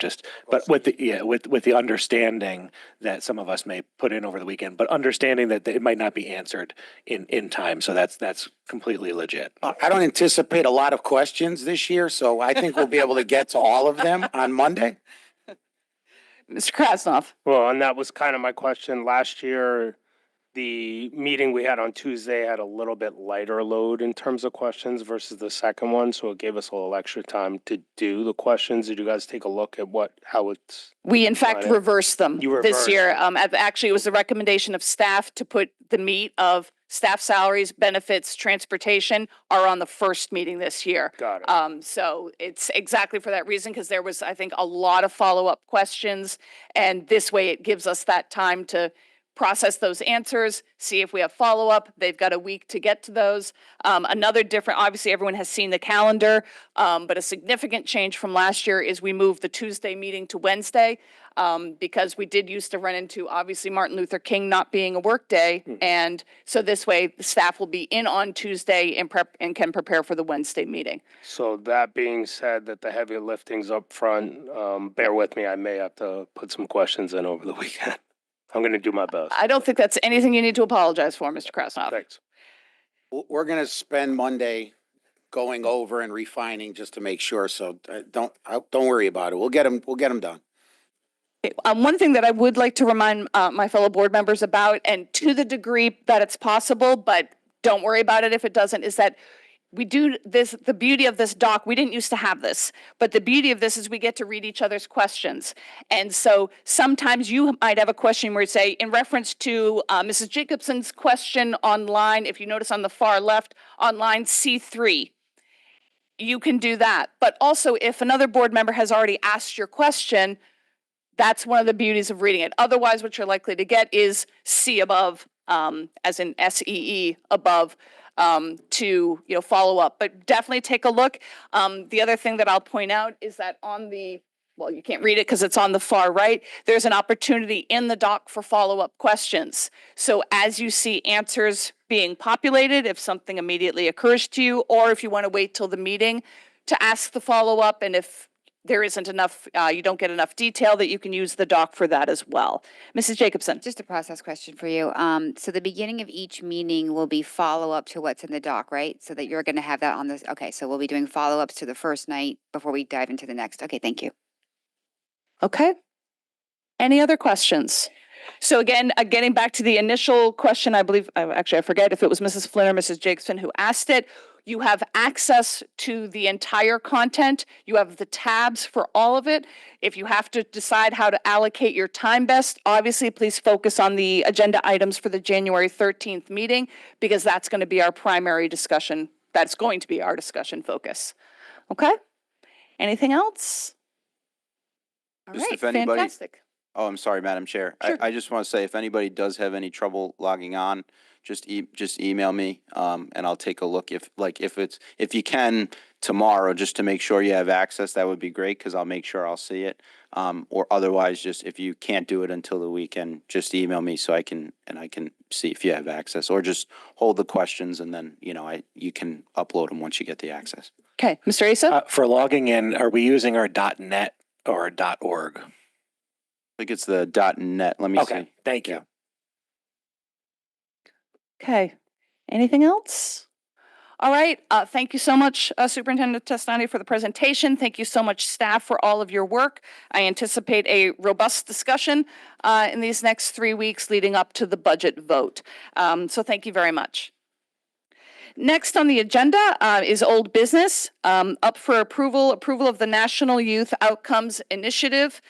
but with the understanding that some of us may put in over the weekend, but understanding that it might not be answered in time. So that's completely legit. I don't anticipate a lot of questions this year, so I think we'll be able to get to all of them on Monday. Mr. Krasnov? Well, and that was kind of my question last year. the meeting we had on Tuesday had a little bit lighter load in terms of questions versus the second one, so it gave us a little extra time to do the questions. Did you guys take a look at how it's? We in fact Got it. reversed them You this year. reversed Actually, it was the recommendation of staff to put the meat of staff salaries, benefits, transportation are on the first meeting this year. Got it. So it's exactly for that reason, because there was, I think, a lot of follow-up questions. And this way it gives us that time to process those answers, see if we have follow-up. They've got a week to get to those. Another different, obviously everyone has seen the calendar, but a significant change from last year is we moved the Tuesday meeting to Wednesday, because we did used to run into, obviously, Martin Luther King not being a work day. And so this way the staff will be in on Tuesday and can prepare for the Wednesday meeting. So that being said, that the heavy lifting's up front, bear with me, I may have to put some questions in over the weekend. I'm gonna do my best. I don't think that's anything you need to apologize for, Mr. Krasnoff. Thanks. We're gonna spend Monday going over and refining just to make sure, so don't worry about it. We'll get them done. One thing that I would like to remind my fellow board members about, and to the degree that it's possible, but don't worry about it if it doesn't, is that we do this, the beauty of this doc, we didn't used to have this, but the beauty of this is we get to read each other's questions. And so sometimes you might have a question where you say, in reference to Mrs. Jacobson's question online, if you notice on the far left, on line C3, you can do that. But also if another board member has already asked your question, that's one of the beauties of reading it. Otherwise, what you're likely to get is C above, as in SEE above, to follow up. But definitely take a look. The other thing that I'll point out is that on the, well, you can't read it because it's on the far right, there's an opportunity in the doc for follow-up questions. So as you see answers being populated, if something immediately occurs to you, or if you want to wait till the meeting to ask the follow-up, and if there isn't enough, you don't get enough detail, that you can use the doc for that as well. Mrs. Jacobson. Just a process question for you. So the beginning of each meeting will be follow-up to what's in the doc, right? So that you're going to have that on this. Okay, so we'll be doing follow-ups to the first night before we dive into the next. Okay, thank you. Okay. Any other questions? So again, getting back to the initial question, I believe, actually I forget if it was Mrs. Flynn or Mrs. Jacobson who asked it. You have access to the entire content. You have the tabs for all of it. If you have to decide how to allocate your time best, obviously please focus on the agenda items for the January 13th meeting, because that's going to be our primary discussion. That's going to be our discussion focus. Okay? Anything else? All Just right, if anybody- fantastic. Oh, I'm sorry, Madam Chair. Sure. I just want to say, if anybody does have any trouble logging on, just email me, and I'll take a look. If you can tomorrow, just to make sure you have access, that would be great, because I'll make sure I'll see it. Or otherwise, just if you can't do it until the weekend, just email me so I can see if you have access, or just hold the questions and then, you can upload them once you get the access. Okay, Mr. Asa? For logging in, are we using our .net or .org? I think it's the .net. Let me see. Okay, thank you. Okay. Anything else? All right. Thank you so much, Superintendent Testani, for the presentation. Thank you so much, staff, for all of your work. I anticipate a robust discussion in these next 3 weeks leading up to the budget vote. So thank you very much. Next on the agenda is old business. Up for approval of the National Youth Outcomes Initiative.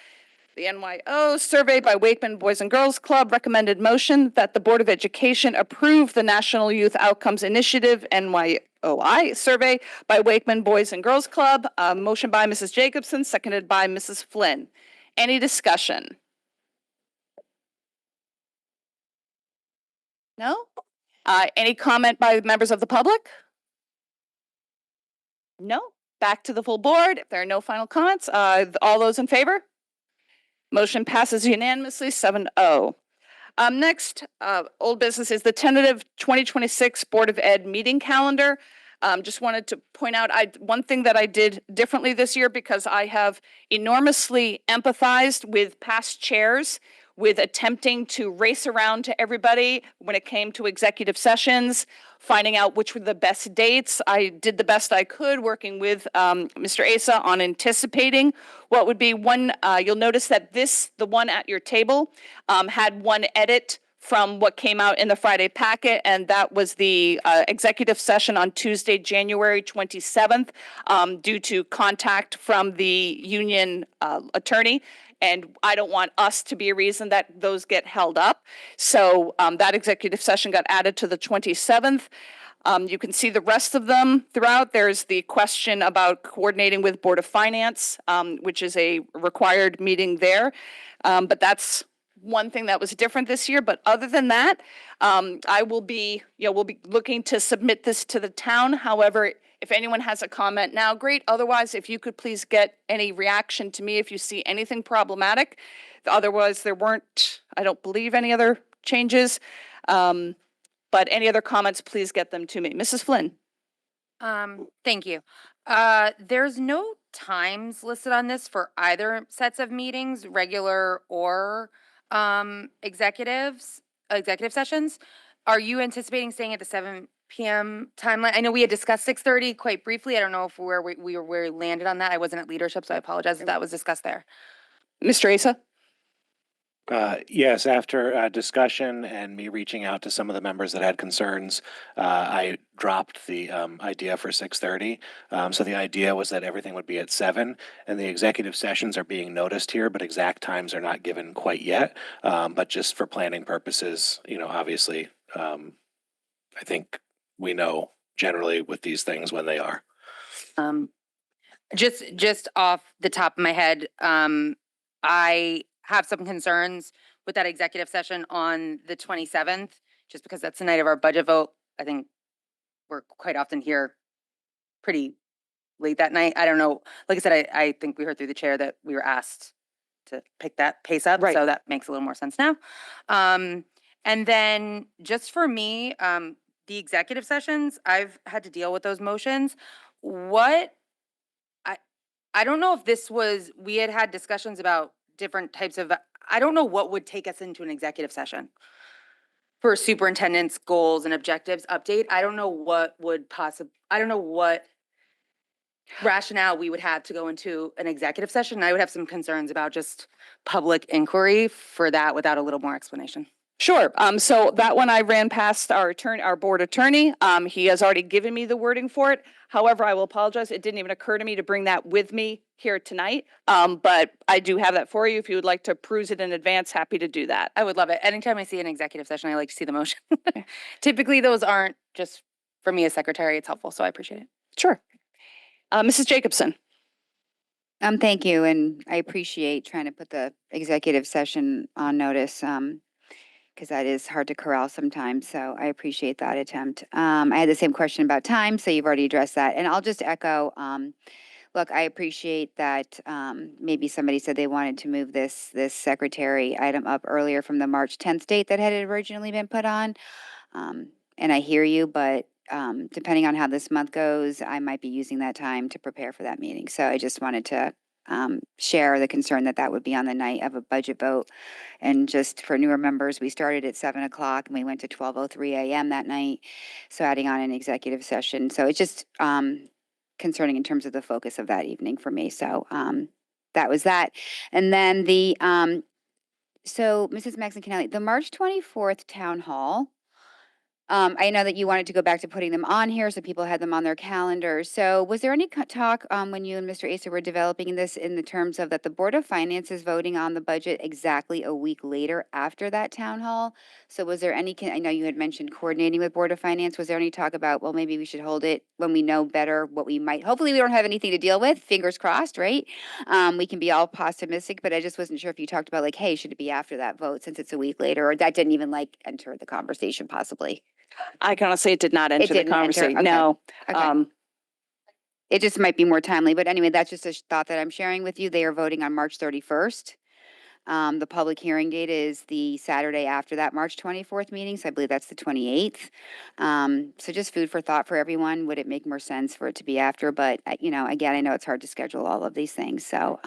The NYO survey by Wakeman Boys and Girls Club recommended motion that the Board of Education approve the National Youth Outcomes Initiative NYOI survey by Wakeman Boys and Girls Club. Motion by Mrs. Jacobson, seconded by Mrs. Flynn. Any discussion? No? Any comment by members of the public? No? Back to the full board. If there are no final comments, all those in favor? Motion passes unanimously, 7-0. Next, old business is the tentative 2026 Board of Ed meeting calendar. Just wanted to point out, one thing that I did differently this year, because I have enormously empathized with past chairs with attempting to race around to everybody when it came to executive sessions, finding out which were the best dates. I did the best I could working with Mr. Asa on anticipating what would be one. You'll notice that the one at your table, had one edit from what came out in the Friday packet, and that was the executive session on Tuesday, January 27th, due to contact from the union attorney. And I don't want us to be a reason that those get held up. So that executive session got added to the 27th. You can see the rest of them throughout. There's the question about coordinating with Board of Finance, which is a required meeting there. But that's one thing that was different this year. But other than that, I will be, we'll be looking to submit this to the town. However, if anyone has a comment now, great. Otherwise, if you could please get any reaction to me if you see anything problematic. Otherwise, there weren't, I don't believe, any other changes. But any other comments, please get them to me. Mrs. Flynn. Thank you. There's no times listed on this for either sets of meetings, regular or executive sessions. Are you anticipating staying at the 7 p.m. timeline? I know we had discussed 6:30 quite briefly. I don't know if where we landed on that. I wasn't at leadership, so I apologize if that was discussed there. Mr. Asa? Yes, after discussion and me reaching out to some of the members that had concerns, I dropped the idea for 6:30. So the idea was that everything would be at 7, and the executive sessions are being noticed here, but exact times are not given quite yet. But just for planning purposes, obviously, I think we know generally with these things when they are. Just off the top of my head, I have some concerns with that executive session on the 27th, just because that's the night of our budget vote. I think we're quite often here pretty late that night. I don't know. Like I said, I think we heard through the chair that we were asked to pick that pace up. Right. So that makes a little more sense now. And then just for me, the executive sessions, I've had to deal with those motions. I don't know if this was, we had discussions about different types of, I don't know what would take us into an executive session for superintendent's goals and objectives update. I don't know what would I don't know what rationale we would have to go into an executive session. I would have some concerns about just public inquiry for that without a little more explanation. Sure. So that one I ran past our board attorney. He has already given me the wording for it. However, I will apologize. It didn't even occur to me to bring that with me here tonight. But I do have that for you. If you would like to peruse it in advance, happy to do that. I would love it. Anytime I see an executive session, I like to see the motion. Typically, those aren't just for me as secretary. It's helpful, so I appreciate it. Sure. Mrs. Jacobson. Thank you, and I appreciate trying to put the executive session on notice, because that is hard to corral sometimes, so I appreciate that attempt. I had the same question about time, so you've already addressed that, and I'll just echo, look, I appreciate that, maybe somebody said they wanted to move this secretary item up earlier from the March 10th date that had originally been put on. And I hear you, but depending on how this month goes, I might be using that time to prepare for that meeting. So I just wanted to share the concern that would be on the night of a budget vote. And just for newer members, we started at 7 o'clock and we went to 12:03 a.m. that night. So adding on an executive session. So it's just concerning in terms of the focus of that evening for me. So that was that. And then so Mrs. Maxon-Canelli, the March 24th town hall, I know that you wanted to go back to putting them on here so people had them on their calendars. So was there any talk when you and Mr. Asa were developing this in the terms of that the Board of Finance is voting on the budget exactly a week later after that town hall? So was there any, I know you had mentioned coordinating with Board of Finance. Was there any talk about, well, maybe we should hold it when we know better what we might, hopefully we don't have anything to deal with, fingers crossed, right? We can be all pessimistic, but I just wasn't sure if you talked about like, hey, should it be after that vote since it's a week later, or that didn't even like enter the conversation possibly? I can honestly say it did not enter the didn't enter, conversation. okay. No. Okay. It just might be more timely, but anyway, that's just a thought that I'm sharing with you. They are voting on March 31st. The public hearing date is the Saturday after that March 24th meeting, so I believe that's the 28th. So just food for thought for everyone. Would it make more sense for it to be after? But, again, I know it's hard to schedule all of these things, so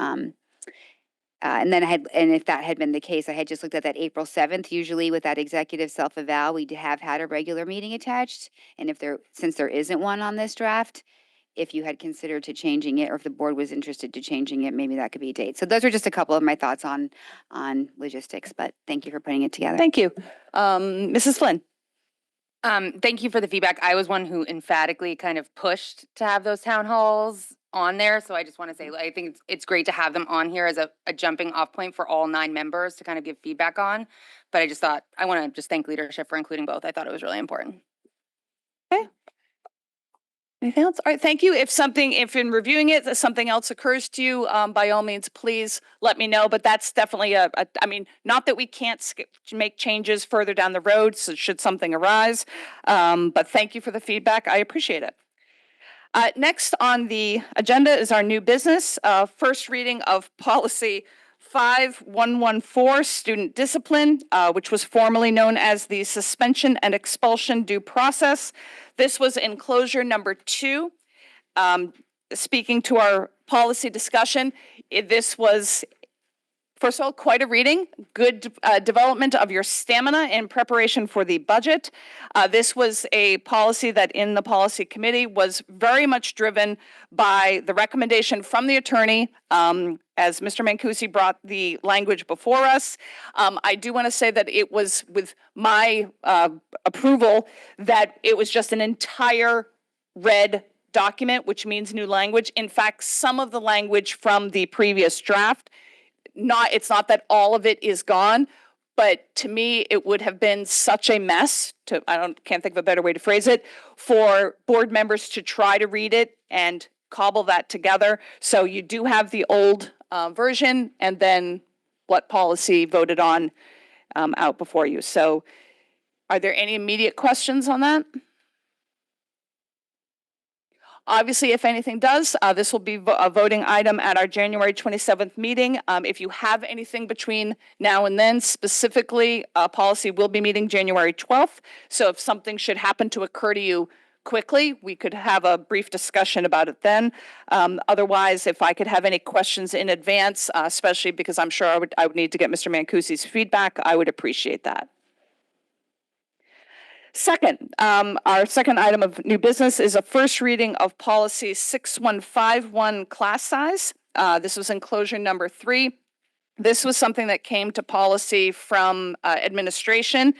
and then and if that had been the case, I had just looked at that April 7th. Usually with that executive self-eval, we have had a regular meeting attached. And since there isn't one on this draft, if you had considered to changing it, or if the board was interested to changing it, maybe that could be a date. So those are just a couple of my thoughts on logistics, but thank you for putting it together. Thank you. Mrs. Flynn? Thank you for the feedback. I was one who emphatically kind of pushed to have those town halls on there. So I just want to say, I think it's great to have them on here as a jumping off point for all 9 members to kind of give feedback on. But I just thought, I want to just thank leadership for including both. I thought it was really important. Okay. Anything else? All right, thank you. If in reviewing it, something else occurs to you, by all means, please let me know. But that's definitely I mean, not that we can't make changes further down the road, so should something arise. But thank you for the feedback. I appreciate it. Next on the agenda is our new business, first reading of policy 5114, student discipline, which was formerly known as the suspension and expulsion due process. This was enclosure number 2. Speaking to our policy discussion, this was, first of all, quite a reading, good development of your stamina in preparation for the budget. This was a policy that in the policy committee was very much driven by the recommendation from the attorney. As Mr. Mancusi brought the language before us, I do want to say that it was with my approval that it was just an entire red document, which means new language. In fact, some of the language from the previous draft, it's not that all of it is gone, but to me, it would have been such a mess can't think of a better way to phrase it, for board members to try to read it and cobble that together. So you do have the old version and then what policy voted on out before you. So are there any immediate questions on that? Obviously, if anything does, this will be a voting item at our January 27th meeting. If you have anything between now and then, specifically, policy will be meeting January 12th. So if something should happen to occur to you quickly, we could have a brief discussion about it then. Otherwise, if I could have any questions in advance, especially because I'm sure I would need to get Mr. Mancusi's feedback, I would appreciate that. Second, our second item of new business is a first reading of policy 6151, class size. This was enclosure number 3. This was something that came to policy from administration.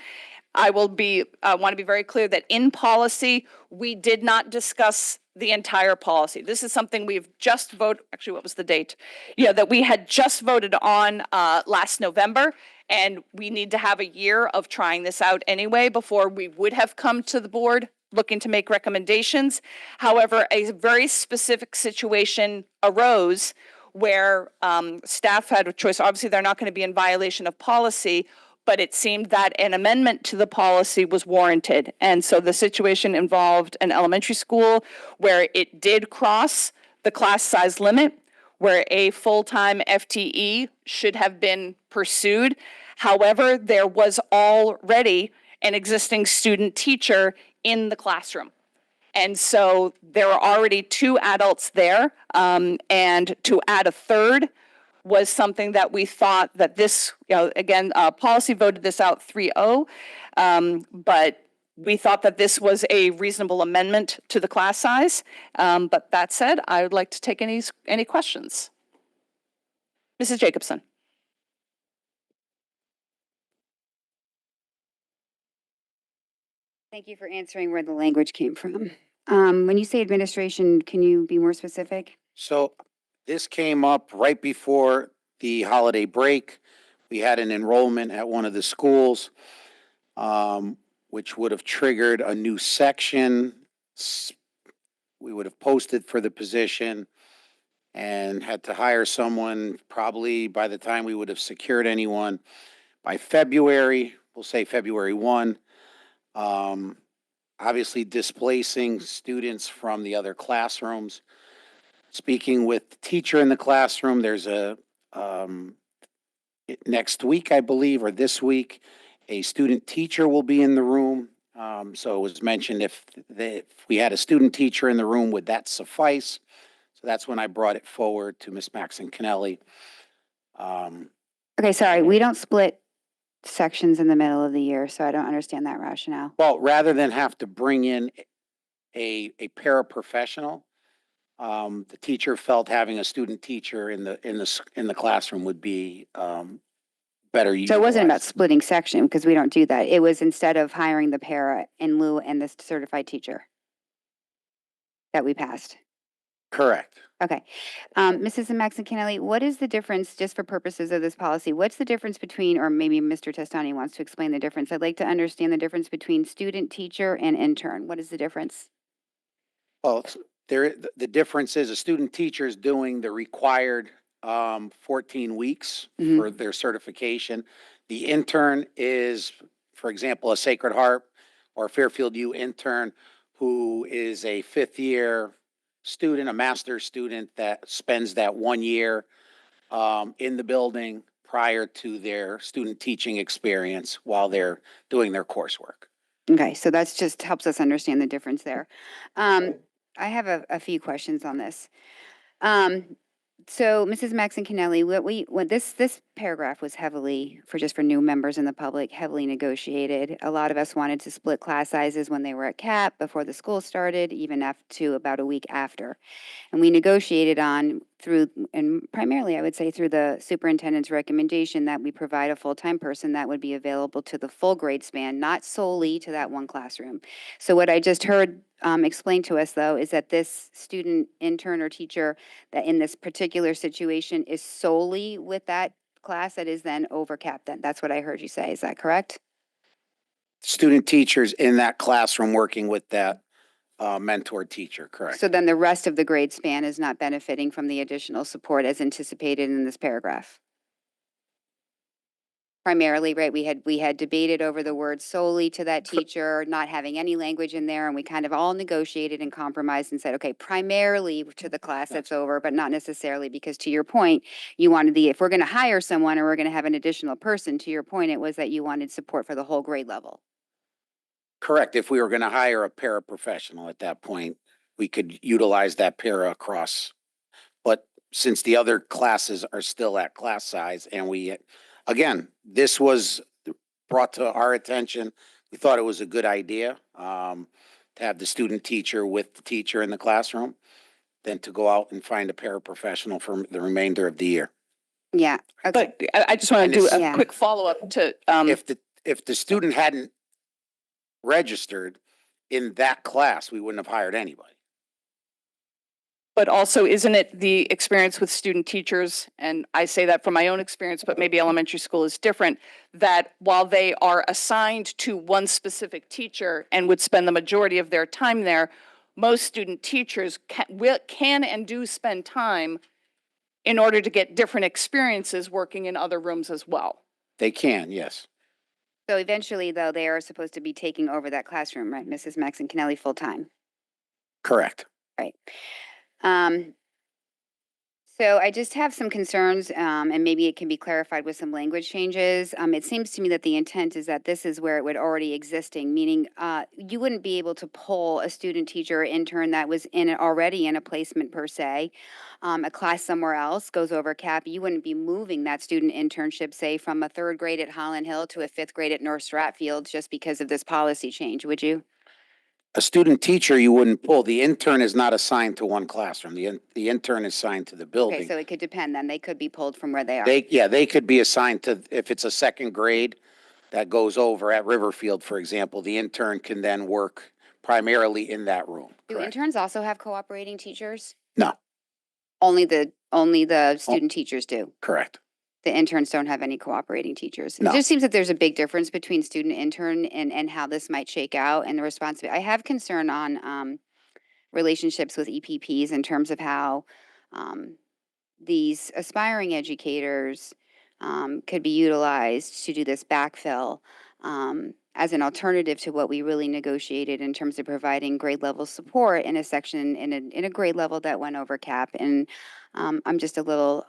I want to be very clear that in policy, we did not discuss the entire policy. This is something we've just voted, actually, what was the date? Yeah, that we had just voted on last November. And we need to have a year of trying this out anyway before we would have come to the board looking to make recommendations. However, a very specific situation arose where staff had a choice. Obviously, they're not going to be in violation of policy, but it seemed that an amendment to the policy was warranted. And so the situation involved an elementary school where it did cross the class size limit, where a full-time FTE should have been pursued. However, there was already an existing student teacher in the classroom. And so there were already 2 adults there, and to add a third was something that we thought that this, again, policy voted this out 3-0, but we thought that this was a reasonable amendment to the class size. But that said, I would like to take any questions. Mrs. Jacobson. Thank you for answering where the language came from. When you say administration, can you be more specific? So this came up right before the holiday break. We had an enrollment at one of the schools, which would have triggered a new section. We would have posted for the position and had to hire someone probably by the time we would have secured anyone by February, we'll say February 1. Obviously displacing students from the other classrooms. Speaking with the teacher in the classroom, there's next week, I believe, or this week, a student teacher will be in the room. So it was mentioned if we had a student teacher in the room, would that suffice? So that's when I brought it forward to Ms. Maxon Kennelly. Okay, sorry, we don't split sections in the middle of the year, so I don't understand that rationale. Well, rather than have to bring in a paraprofessional, the teacher felt having a student teacher in the classroom would be, better utilized. So it wasn't about splitting section, because we don't do that. It was instead of hiring the para in lieu and the certified teacher that we passed. Correct. Okay. Mrs. Maxon-Kennelly, what is the difference, just for purposes of this policy, what's the difference between, or maybe Mr. Testani wants to explain the difference. I'd like to understand the difference between student, teacher, and intern. What is the difference? Well, the difference is a student teacher is doing the required 14 weeks Mhm. for their certification. The intern is, for example, a Sacred Heart or Fairfield U intern who is a fifth year student, a master's student that spends that 1 year in the building prior to their student teaching experience while they're doing their coursework. Okay, so that's just helps us understand the difference there. I have a few questions on this. So Mrs. Maxon-Kennelly, what this paragraph was heavily, for new members in the public, heavily negotiated. A lot of us wanted to split class sizes when they were at CAP before the school started, even up to about a week after. And we negotiated on through, and primarily I would say through the superintendent's recommendation, that we provide a full-time person that would be available to the full grade span, not solely to that one classroom. So what I just heard explained to us, though, is that this student, intern, or teacher that in this particular situation is solely with that class that is then over capped. That's what I heard you say. Is that correct? Student teachers in that classroom working with that mentor teacher, correct? So then the rest of the grade span is not benefiting from the additional support as anticipated in this paragraph. Primarily, right, we had debated over the word solely to that teacher, not having any language in there, and we kind of all negotiated and compromised and said, okay, primarily to the class that's over, but not necessarily, because to your point, you wanted if we're gonna hire someone or we're gonna have an additional person, to your point, it was that you wanted support for the whole grade level. Correct. If we were going to hire a paraprofessional at that point, we could utilize that para across. But since the other classes are still at class size and again, this was brought to our attention. We thought it was a good idea to have the student teacher with the teacher in the classroom, than to go out and find a paraprofessional for the remainder of the year. Yeah. Okay. But I just want to do a Yeah. quick follow-up to, If the student hadn't registered in that class, we wouldn't have hired anybody. but also isn't it the experience with student teachers, and I say that from my own experience, but maybe elementary school is different, that while they are assigned to one specific teacher and would spend the majority of their time there, most student teachers can and do spend time in order to get different experiences working in other rooms as well. They can, yes. So eventually, though, they are supposed to be taking over that classroom, right, Mrs. Maxon-Kennelly, full-time? Correct. Right. So I just have some concerns, and maybe it can be clarified with some language changes. It seems to me that the intent is that this is where it would already existing, meaning you wouldn't be able to pull a student, teacher, or intern that was already in a placement per se. A class somewhere else goes over cap. You wouldn't be moving that student internship, say, from a third grade at Holland Hill to a fifth grade at North Stratfield just because of this policy change, would you? A student teacher you wouldn't pull. The intern is not assigned to one classroom. The intern is assigned to the building. Okay, so it could depend then. They could be pulled from where they are. They could be assigned to, if it's a second grade that goes over at Riverfield, for example, the intern can then work primarily in that room. Do Correct. interns also have cooperating teachers? No, Only the student teachers do. correct. The interns don't have any cooperating teachers. No. It just seems that there's a big difference between student intern and how this might shake out and the responsibility. I have concern on relationships with EPPs in terms of how these aspiring educators could be utilized to do this backfill as an alternative to what we really negotiated in terms of providing grade level support in a section in a grade level that went over cap. And I'm just a little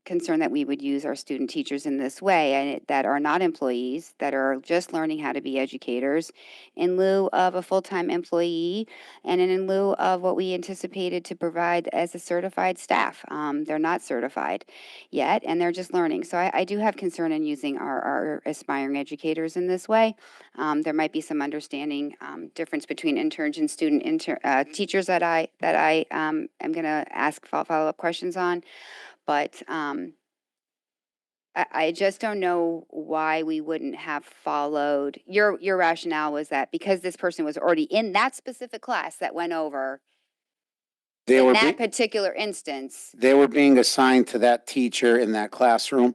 concerned that we would use our student teachers in this way and that are not employees, that are just learning how to be educators in lieu of a full-time employee and in lieu of what we anticipated to provide as a certified staff. They're not certified yet, and they're just learning. So I do have concern in using our aspiring educators in this way. There might be some understanding difference between interns and student teachers that I am going to ask follow-up questions on. But I just don't know why we wouldn't have followed. Your rationale was that because this person was already in that specific class that went over They in were, that be- particular instance. they were being assigned to that teacher in that classroom.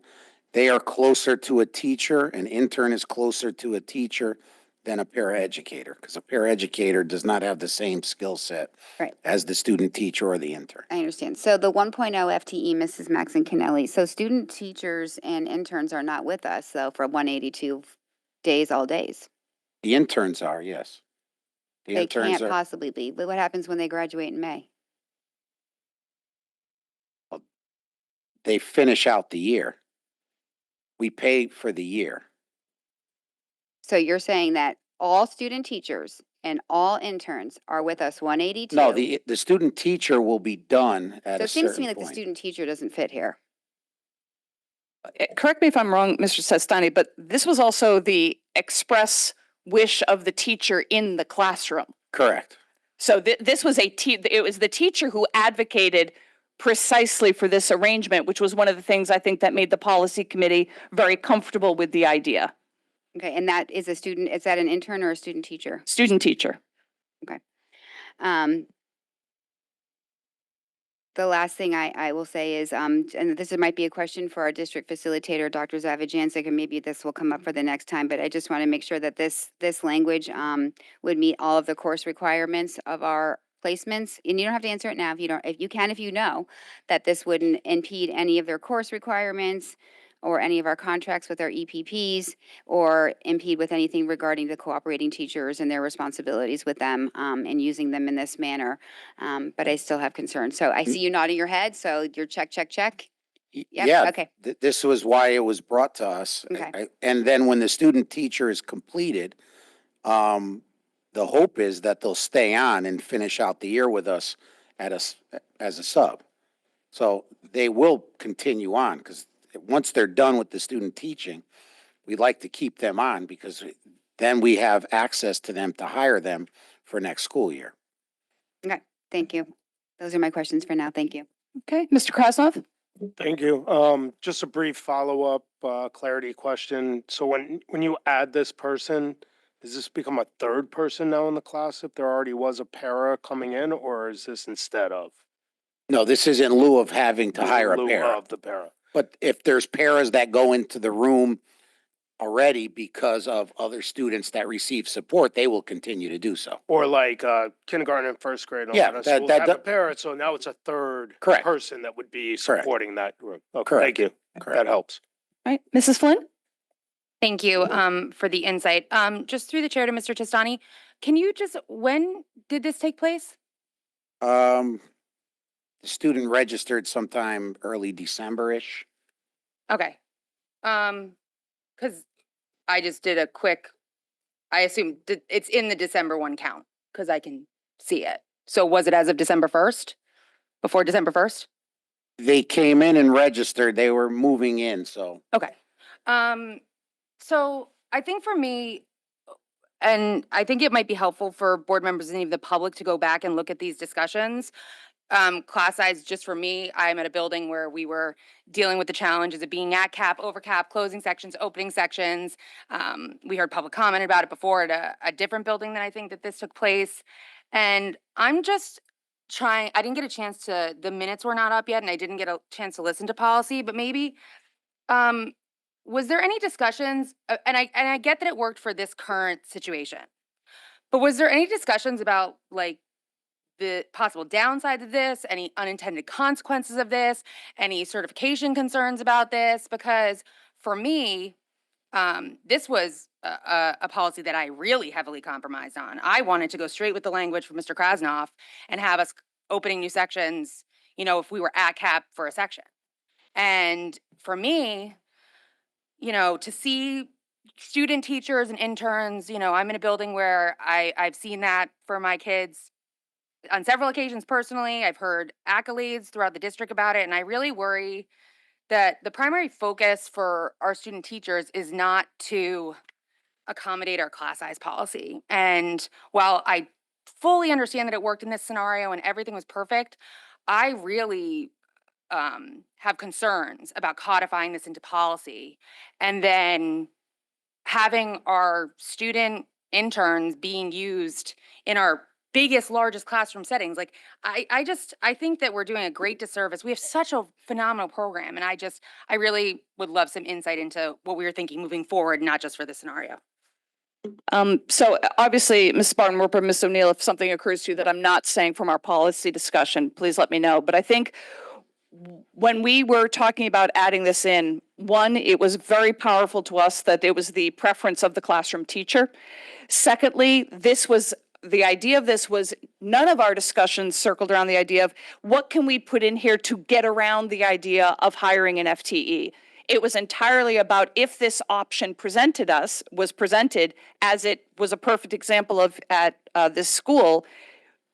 They are closer to a teacher. An intern is closer to a teacher than a paraeducator, because a paraeducator does not have the same skill set Right. as the student teacher or the intern. I understand. So the 1.0 FTE, Mrs. Maxon Kennelly. So student teachers and interns are not with us, though, for 182 days, all days. The interns are, yes. The They interns can't are, possibly be. But what happens when they graduate in May? they finish out the year. We pay for the year. So you're saying that all student teachers and all interns are with us 182? No, the student teacher will be done at So a it seems to certain me like the point. student teacher doesn't fit here. Correct me if I'm wrong, Mr. Sestani, but this was also the express wish of the teacher in the classroom. Correct. So this was it was the teacher who advocated precisely for this arrangement, which was one of the things I think that made the policy committee very comfortable with the idea. Okay, and that is a student, is that an intern or a student teacher? Student teacher. Okay. The last thing I will say is, and this might be a question for our district facilitator, Dr. Zavajancic, and maybe this will come up for the next time, but I just want to make sure that this language would meet all of the course requirements of our placements. And you don't have to answer it now if you know that this wouldn't impede any of their course requirements or any of our contracts with our EPPs or impede with anything regarding the cooperating teachers and their responsibilities with them and using them in this manner. But I still have concerns. So I see you nodding your head, so you're check. Yep, Yeah. okay. This was why it was brought to us. Okay. And then when the student teacher is completed, the hope is that they'll stay on and finish out the year with us as a sub. So they will continue on, because once they're done with the student teaching, we'd like to keep them on, because then we have access to them to hire them for next school year. Okay, thank you. Those are my questions for now. Thank you. Okay, Mr. Krasnov? Thank you. Just a brief follow-up, clarity question. So when you add this person, does this become a third person now in the class if there already was a para coming in, or is this instead of? No, this is in lieu of having to hire a In lieu para. of the para. But if there's paras that go into the room already because of other students that receive support, they will continue to do so. Or like kindergarten and first grade. And all Yeah, that that- schools that- have a that- para, so now it's a third Correct. person that would be Correct. supporting that group. Okay, Correct. thank you. Correct. That helps. All right, Mrs. Flynn? Thank you for the insight. Just through the chair to Mr. Testani, can you when did this take place? The student registered sometime early December-ish. Okay. Because I just did a quick, I assume it's in the December 1 count because I can see it. So was it as of December 1st? Before December 1st? They came in and registered. They were moving in, so. Okay. So I think for me, and I think it might be helpful for board members and even the public to go back and look at these discussions. Class size, just for me, I'm at a building where we were dealing with the challenges of being at cap, over cap, closing sections, opening sections. We heard public comment about it before at a different building that I think that this took place. And I'm just trying, I didn't get a chance to, the minutes were not up yet and I didn't get a chance to listen to policy, but maybe, was there any discussions, and I get that it worked for this current situation, but was there any discussions about like the possible downsides of this, any unintended consequences of this, any certification concerns about this? Because for me, this was a policy that I really heavily compromised on. I wanted to go straight with the language from Mr. Krasnov and have us opening new sections, if we were at cap for a section. And for me, to see student teachers and interns, I'm in a building where I've seen that for my kids on several occasions personally. I've heard accolades throughout the district about it, and I really worry that the primary focus for our student teachers is not to accommodate our class size policy. And while I fully understand that it worked in this scenario and everything was perfect, I really have concerns about codifying this into policy and then having our student interns being used in our biggest, largest classroom settings. Like, I think that we're doing a great disservice. We have such a phenomenal program, and I really would love some insight into what we were thinking moving forward, not just for this scenario. So obviously, Mrs. Barton-Werper, Ms. O'Neill, if something occurs to you that I'm not saying from our policy discussion, please let me know. But I think when we were talking about adding this in, one, it was very powerful to us that it was the preference of the classroom teacher. Secondly, the idea of this was none of our discussions circled around the idea of what can we put in here to get around the idea of hiring an FTE. It was entirely about if this option was presented as it was a perfect example of at this school,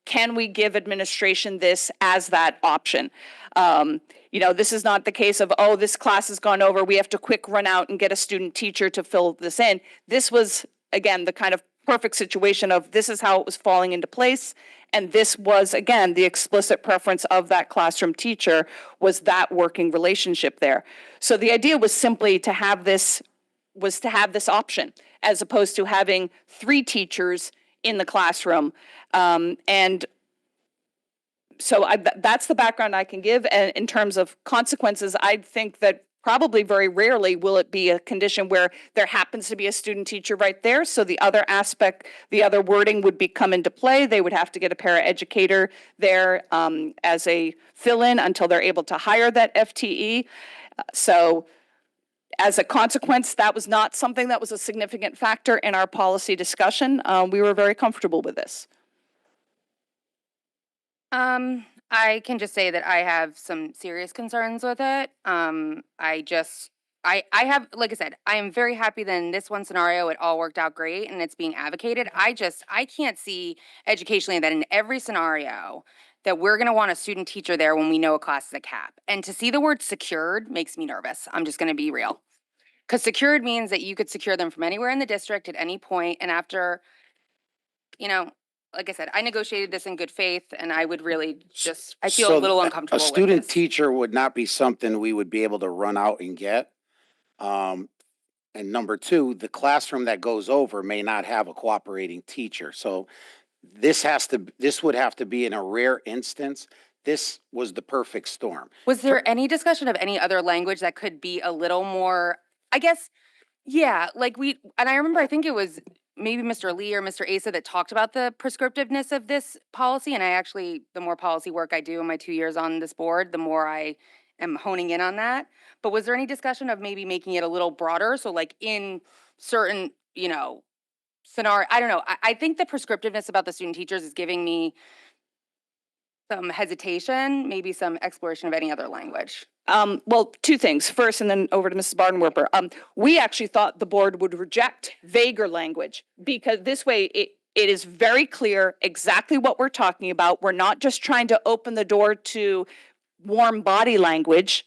can we give administration this as that option? This is not the case of, oh, this class has gone over, we have to quick run out and get a student teacher to fill this in. This was, again, the kind of perfect situation of this is how it was falling into place. And this was, again, the explicit preference of that classroom teacher was that working relationship there. So the idea was simply to have this option as opposed to having 3 teachers in the classroom. And so that's the background I can give. And in terms of consequences, I think that probably very rarely will it be a condition where there happens to be a student teacher right there. So the other wording would come into play. They would have to get a paraeducator there as a fill-in until they're able to hire that FTE. So as a consequence, that was not something that was a significant factor in our policy discussion. We were very comfortable with this. I can just say that I have some serious concerns with it. I have, like I said, I am very happy that in this one scenario, it all worked out great and it's being advocated. I can't see educationally that in every scenario that we're going to want a student teacher there when we know a class is a cap. And to see the word secured makes me nervous. I'm just going to be real. Because secured means that you could secure them from anywhere in the district at any point. And after, like I said, I negotiated this in good faith, and I would really I feel a little uncomfortable A with student this. teacher would not be something we would be able to run out and get. And number 2, the classroom that goes over may not have a cooperating teacher. So this would have to be in a rare instance. This was the perfect storm. Was there any discussion of any other language that could be a little more, I guess, yeah, and I remember, I think it was maybe Mr. Lee or Mr. Asa that talked about the prescriptiveness of this policy. And the more policy work I do in my 2 years on this board, the more I am honing in on that. But was there any discussion of maybe making it a little broader? So like in certain, scenario, I don't know. I think the prescriptiveness about the student teachers is giving me some hesitation, maybe some exploration of any other language. Well, 2 things. First, and then over to Mrs. Barton-Werper. We actually thought the board would reject vaguer language because this way it is very clear exactly what we're talking about. We're not just trying to open the door to warm body language.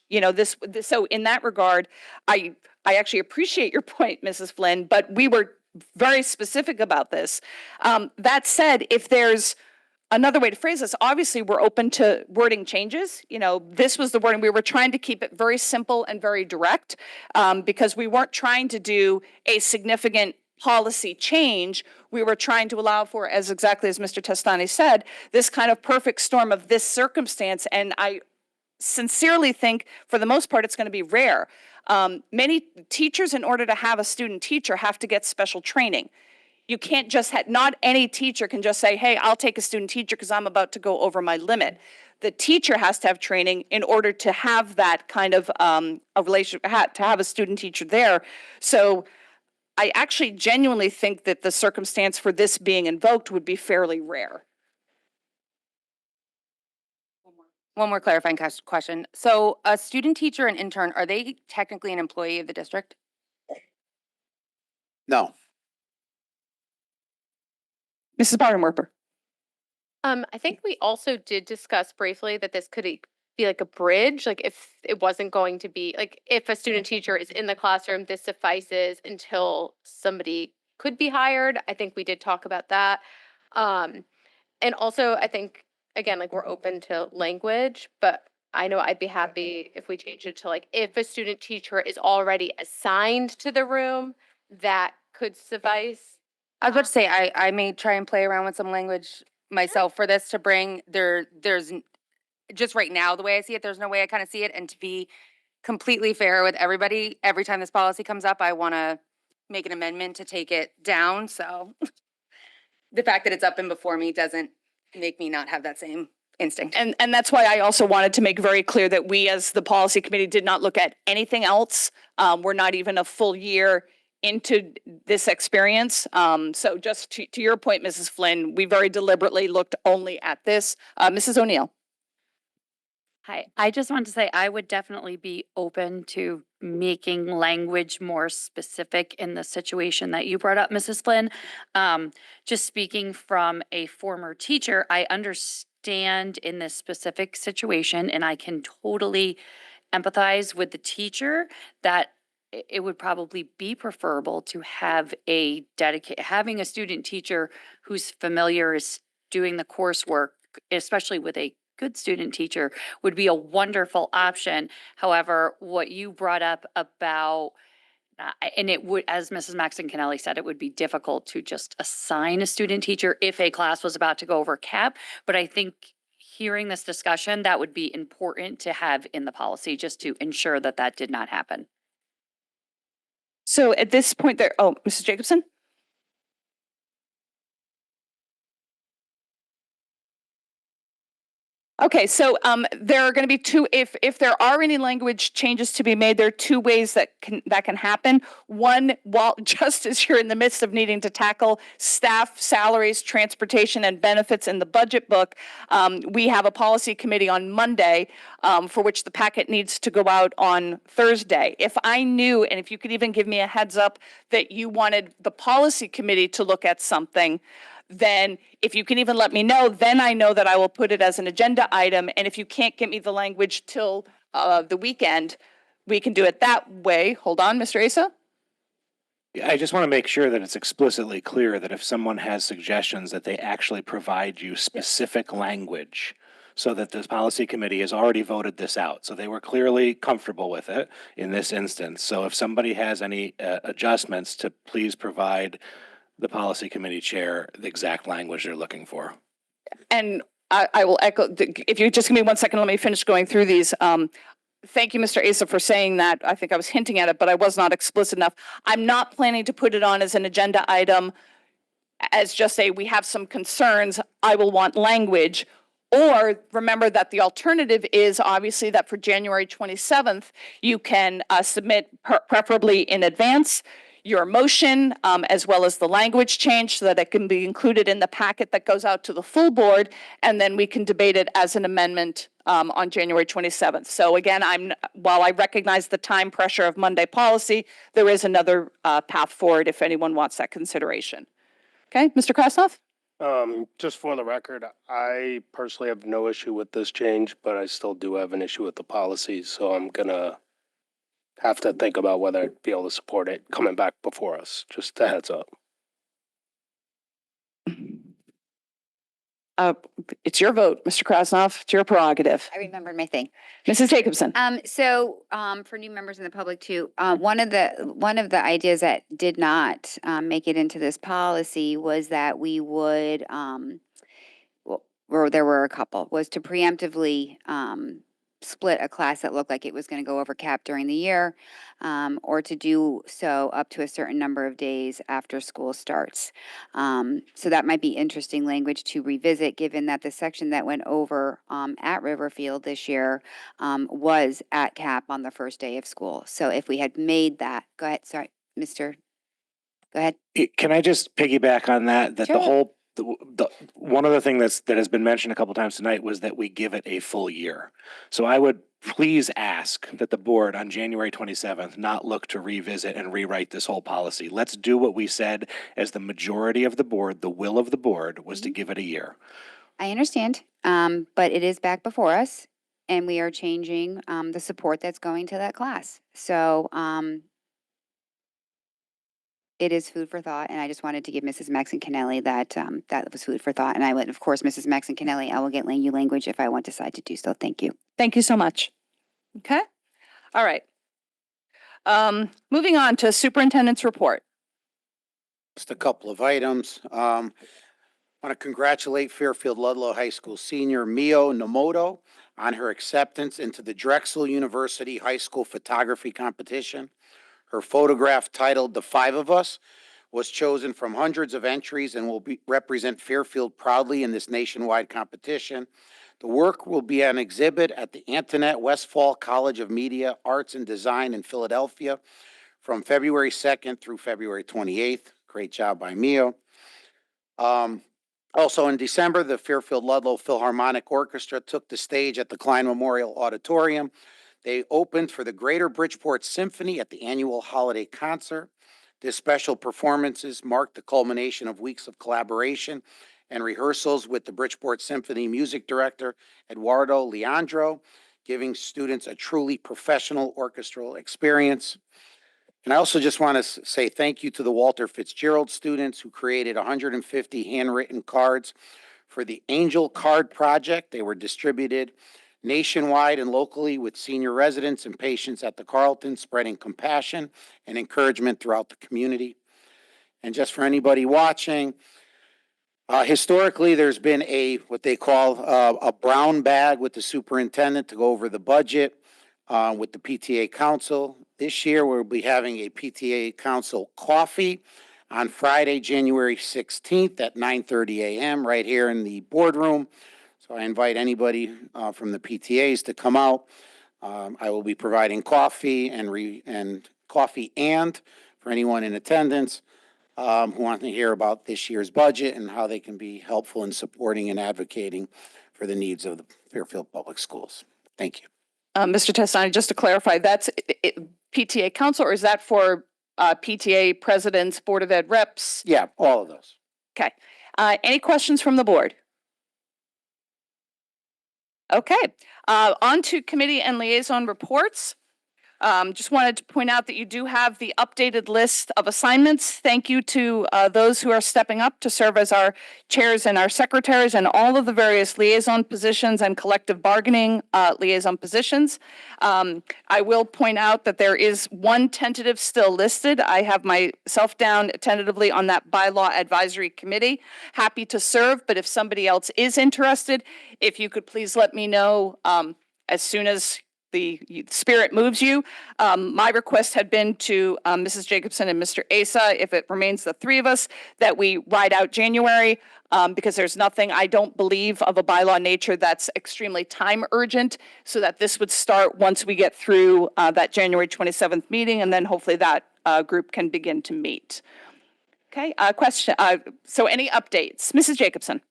So in that regard, I actually appreciate your point, Mrs. Flynn, but we were very specific about this. That said, if there's another way to phrase this, obviously we're open to wording changes. This was the wording. We were trying to keep it very simple and very direct because we weren't trying to do a significant policy change. We were trying to allow for, exactly as Mr. Testani said, this kind of perfect storm of this circumstance. And I sincerely think for the most part, it's going to be rare. Many teachers, in order to have a student teacher, have to get special training. You can't just not any teacher can just say, hey, I'll take a student teacher because I'm about to go over my limit. The teacher has to have training in order to have that kind of a relationship, to have a student teacher there. So I actually genuinely think that the circumstance for this being invoked would be fairly rare. one more clarifying question. So a student teacher and intern, are they technically an employee of the district? No. Mrs. Bardenwerper. I think we also did discuss briefly that this could be like a bridge, like if it wasn't going to be, like if a student teacher is in the classroom, this suffices until somebody could be hired. I think we did talk about that. And also I think, again, like we're open to language, but I know I'd be happy if we change it to like, if a student teacher is already assigned to the room, that could suffice. I was about to say, I may try and play around with some language myself for this to bring just right now, the way I see it, there's no way I kind of see it. And to be completely fair with everybody, every time this policy comes up, I want to make an amendment to take it down. So the fact that it's up and before me doesn't make me not have that same instinct. And that's why I also wanted to make very clear that we, as the policy committee, did not look at anything else. We're not even a full year into this experience. So just to your point, Mrs. Flynn, we very deliberately looked only at this. Mrs. O'Neill. Hi, I just wanted to say I would definitely be open to making language more specific in the situation that you brought up, Mrs. Flynn. Just speaking from a former teacher, I understand in this specific situation, and I can totally empathize with the teacher that it would probably be preferable to have having a student teacher who's familiar is doing the coursework, especially with a good student teacher, would be a wonderful option. However, what you brought up about, and it would, as Mrs. Maxon Kennelly said, it would be difficult to just assign a student teacher if a class was about to go over cap. But I think hearing this discussion, that would be important to have in the policy just to ensure that that did not happen. So at this point there, oh, Mrs. Jacobson? Okay, so there are going to be two, if there are any language changes to be made, there are two ways that can happen. One, while just as you're in the midst of needing to tackle staff salaries, transportation, and benefits in the budget book, we have a policy committee on Monday for which the packet needs to go out on Thursday. If I knew, and if you could even give me a heads up that you wanted the policy committee to look at something, then if you can even let me know, then I know that I will put it as an agenda item. And if you can't get me the language till the weekend, we can do it that way. Hold on, Mr. Asa. I just want to make sure that it's explicitly clear that if someone has suggestions that they actually provide you specific language so that this policy committee has already voted this out. So they were clearly comfortable with it in this instance. So if somebody has any adjustments, to please provide the policy committee chair the exact language they're looking for. And I will echo, if you just give me 1 second, let me finish going through these. Thank you, Mr. Asa, for saying that. I think I was hinting at it, but I was not explicit enough. I'm not planning to put it on as an agenda item as just say we have some concerns. I will want language. Or remember that the alternative is obviously that for January 27th, you can submit preferably in advance your motion as well as the language change so that it can be included in the packet that goes out to the full board, and then we can debate it as an amendment on January 27th. So again, while I recognize the time pressure of Monday policy, there is another path forward if anyone wants that consideration. Okay, Mr. Krasnov? Just for the record, I personally have no issue with this change, but I still do have an issue with the policy, so I'm gonna have to think about whether I'd be able to support it coming back before us. Just a heads up. It's your vote, Mr. Krasnov. It's your prerogative. I remembered my thing. Mrs. Jacobson. For new members in the public too, one of the ideas that did not make it into this policy was that we would, or there were a couple, was to preemptively split a class that looked like it was going to go over cap during the year, or to do so up to a certain number of days after school starts. So that might be interesting language to revisit, given that the section that went over at Riverfield this year was at cap on the first day of school. So if we had made that, go ahead, sorry, Mr. Go ahead. Can I just piggyback on that? That Sure. the whole one other thing that has been mentioned a couple times tonight was that we give it a full year. So I would please ask that the board on January 27th not look to revisit and rewrite this whole policy. Let's do what we said as the majority of the board, the will of the board was to give it a year. I understand, but it is back before us, and we are changing the support that's going to that class. So it is food for thought, and I just wanted to give Mrs. Maxon-Kennelly that that was food for thought. And I would, of course, Mrs. Maxon-Kennelly, I will get you language if I want to decide to do so. Thank you. Thank you so much. Okay. All right. Moving on to superintendent's report. Just a couple of items. I want to congratulate Fairfield Ludlow High School senior Mio Nomoto on her acceptance into the Drexel University High School Photography Competition. Her photograph, titled "The Five of Us," was chosen from hundreds of entries and will represent Fairfield proudly in this nationwide competition. The work will be on exhibit at the Antoinette Westfall College of Media, Arts and Design in Philadelphia from February 2nd through February 28th. Great job by Mio. Also in December, the Fairfield Ludlow Philharmonic Orchestra took the stage at the Klein Memorial Auditorium. They opened for the Greater Bridgeport Symphony at the annual holiday concert. This special performances marked the culmination of weeks of collaboration and rehearsals with the Bridgeport Symphony music director, Eduardo Leandro, giving students a truly professional orchestral experience. And I also just want to say thank you to the Walter Fitzgerald students who created 150 handwritten cards for the Angel Card Project. They were distributed nationwide and locally with senior residents and patients at the Carlton, spreading compassion and encouragement throughout the community. And just for anybody watching, historically, there's been what they call a brown bag with the superintendent to go over the budget with the PTA Council. This year, we'll be having a PTA Council coffee on Friday, January 16th at 9:30 a.m. right here in the boardroom. So I invite anybody from the PTAs to come out. I will be providing coffee and coffee for anyone in attendance who want to hear about this year's budget and how they can be helpful in supporting and advocating for the needs of the Fairfield Public Schools. Thank you. Mr. Testani, just to clarify, that's PTA council, or is that for PTA presidents, Board of Ed reps? Yeah, all of those. Okay. Any questions from the board? Okay. On to committee and liaison reports. Just wanted to point out that you do have the updated list of assignments. Thank you to those who are stepping up to serve as our chairs and our secretaries and all of the various liaison positions and collective bargaining liaison positions. I will point out that there is one tentative still listed. I have myself down tentatively on that bylaw advisory committee. Happy to serve, but if somebody else is interested, if you could please let me know as soon as the spirit moves you. My request had been to Mrs. Jacobson and Mr. Asa, if it remains the three of us, that we ride out January because there's nothing, I don't believe, of a bylaw nature that's extremely time urgent, so that this would start once we get through that January 27th meeting, and then hopefully that group can begin to meet. Okay, question. So any updates? Mrs. Jacobson.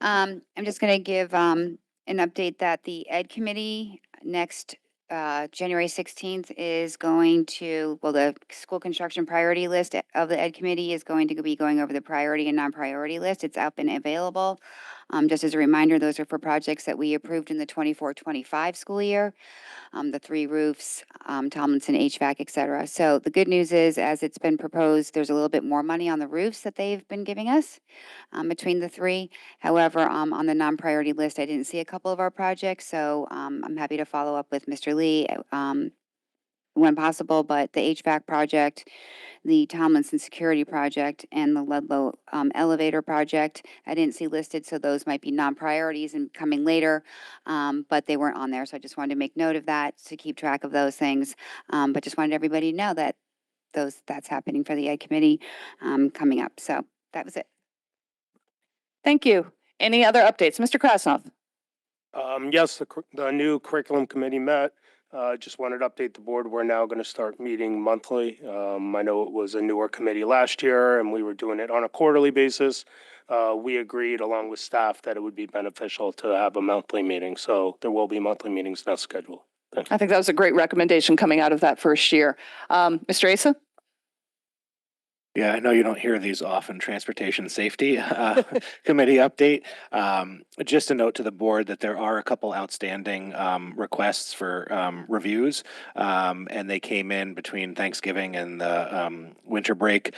I'm just going to give an update that the Ed Committee next January 16th is going to, well, the school construction priority list of the Ed Committee is going to be going over the priority and non-priority list. It's up and available. Just as a reminder, those are for projects that we approved in the 24-25 school year. The 3 roofs, Tomlinson HVAC, et cetera. So the good news is, as it's been proposed, there's a little bit more money on the roofs that they've been giving us between the 3. However, on the non-priority list, I didn't see a couple of our projects, so I'm happy to follow up with Mr. Lee when possible, but the HVAC project, the Tomlinson security project, and the Ludlow elevator project, I didn't see listed, so those might be non-priorities and coming later, but they weren't on there, so I just wanted to make note of that to keep track of those things. But just wanted everybody to know that that's happening for the Ed Committee coming up. So that was it. Thank you. Any other updates? Mr. Krasnov. Yes, the new curriculum committee met. Just wanted to update the board. We're now going to start meeting monthly. I know it was a newer committee last year and we were doing it on a quarterly basis. we agreed along with staff that it would be beneficial to have a monthly meeting. So there will be monthly meetings now scheduled. Thanks. I think that was a great recommendation coming out of that first year. Mr. Asa? Yeah, I know you don't hear these often, Transportation Safety Committee update. Just a note to the board that there are a couple outstanding requests for reviews, and they came in between Thanksgiving and the winter break.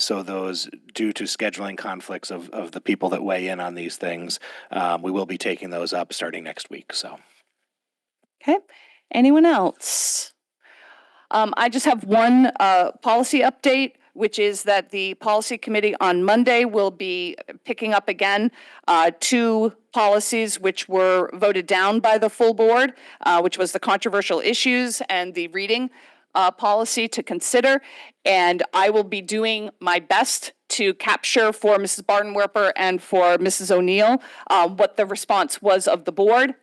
So those, due to scheduling conflicts of the people that weigh in on these things, we will be taking those up starting next week. So. Okay. Anyone else? I just have one policy update, which is that the policy committee on Monday will be picking up again 2 policies which were voted down by the full board, which was the controversial issues and the reading policy to consider. And I will be doing my best to capture for Mrs. Bardenwerper and for Mrs. O'Neill what the response was of the board.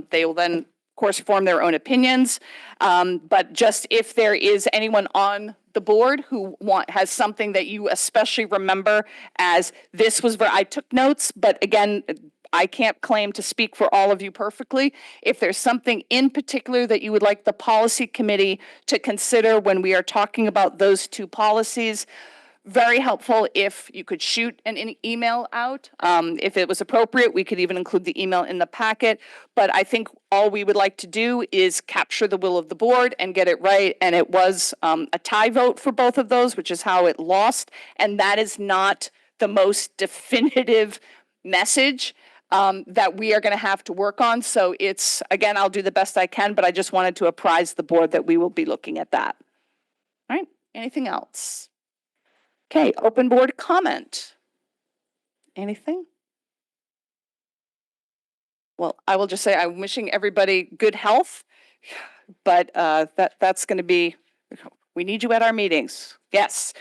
They will then, of course, form their own opinions. But just if there is anyone on the board who has something that you especially remember as this was where I took notes, but again, I can't claim to speak for all of you perfectly. If there's something in particular that you would like the policy committee to consider when we are talking about those 2 policies, very helpful if you could shoot an email out. If it was appropriate, we could even include the email in the packet. But I think all we would like to do is capture the will of the board and get it right. And it was a tie vote for both of those, which is how it lost. And that is not the most definitive message that we are going to have to work on. So it's, again, I'll do the best I can, but I just wanted to apprise the board that we will be looking at that. All right, anything else? Okay, open board comment. Anything? Well, I will just say I'm wishing everybody good health, but that's going to be, we need you at our meetings. Yes.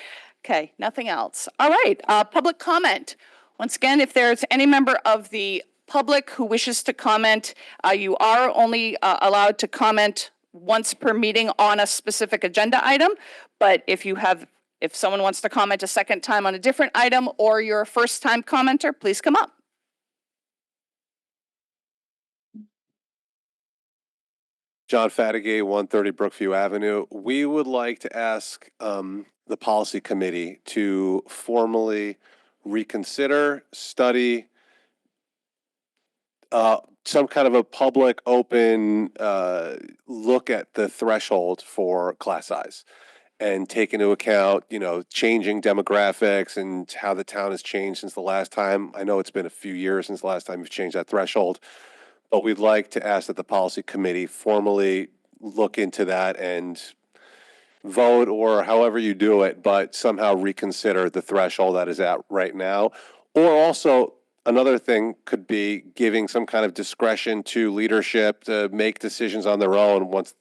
Okay, nothing else. All right, public comment. Once again, if there's any member of the public who wishes to comment, you are only allowed to comment once per meeting on a specific agenda item. But if someone wants to comment a second time on a different item or you're a first time commenter, please come up. John Fatigay, 130 Brookview Avenue. We would like to ask the policy committee to formally reconsider, study some kind of a public, open look at the threshold for class size and take into account, changing demographics and how the town has changed since the last time. I know it's been a few years since the last time you've changed that threshold. But we'd like to ask that the policy committee formally look into that and vote, or however you do it, but somehow reconsider the threshold that is at right now. Or also, another thing could be giving some kind of discretion to leadership to make decisions on their own once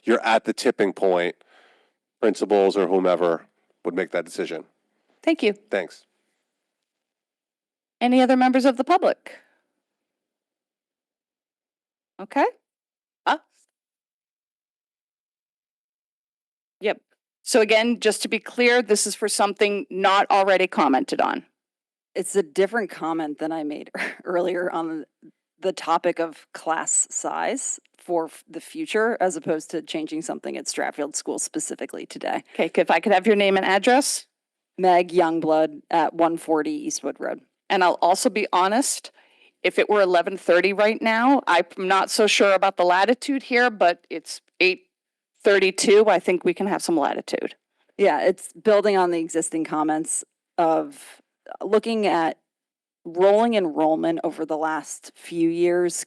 you're at the tipping point. Principals or whomever would make that decision. Thank you. Thanks. Any other members of the public? Okay. Yep. So again, just to be clear, this is for something not already commented on. It's a different comment than I made earlier on the topic of class size for the future, as opposed to changing something at Stratfield School specifically today. Okay, if I could have your name and address? Meg Youngblood at 140 Eastwood Road. And I'll also be honest, if it were 11:30 right now, I'm not so sure about the latitude here, but it's 8:32. I think we can have some latitude. Yeah, it's building on the existing comments of looking at rolling enrollment over the last few years,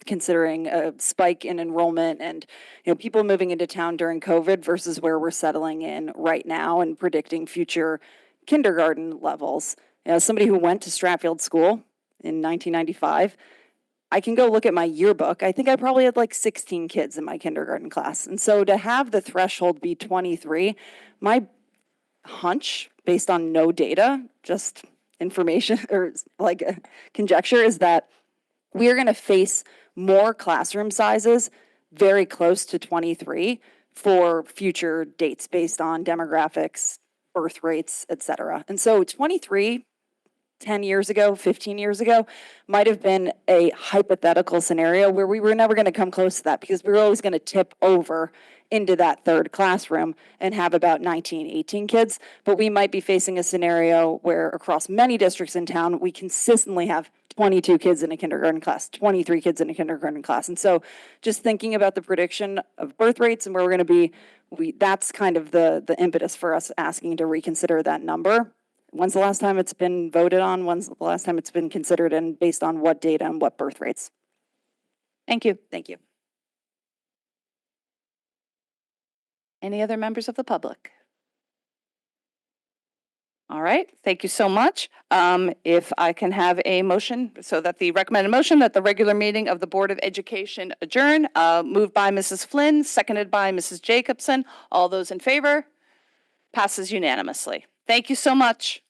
considering a spike in enrollment and, people moving into town during COVID versus where we're settling in right now and predicting future kindergarten levels. Somebody who went to Stratfield School in 1995, I can go look at my yearbook. I think I probably had like 16 kids in my kindergarten class. And so to have the threshold be 23, my hunch based on no data, just information or like a conjecture, is that we are going to face more classroom sizes very close to 23 for future dates based on demographics, birth rates, et cetera. And so 23 10 years ago, 15 years ago, might have been a hypothetical scenario where we were never going to come close to that because we were always going to tip over into that third classroom and have about 19, 18 kids. But we might be facing a scenario where across many districts in town, we consistently have 22 kids in a kindergarten class, 23 kids in a kindergarten class. And so just thinking about the prediction of birth rates and where we're going to be, that's kind of the impetus for us asking to reconsider that number. When's the last time it's been voted on? When's the last time it's been considered, and based on what data and what birth rates? Thank you. Thank you. Any other members of the public? All right, thank you so much. If I can have a motion, so that the recommended motion that the regular meeting of the Board of Education adjourn, moved by Mrs. Flynn, seconded by Mrs. Jacobson. All those in favor? Passes unanimously. Thank you so much.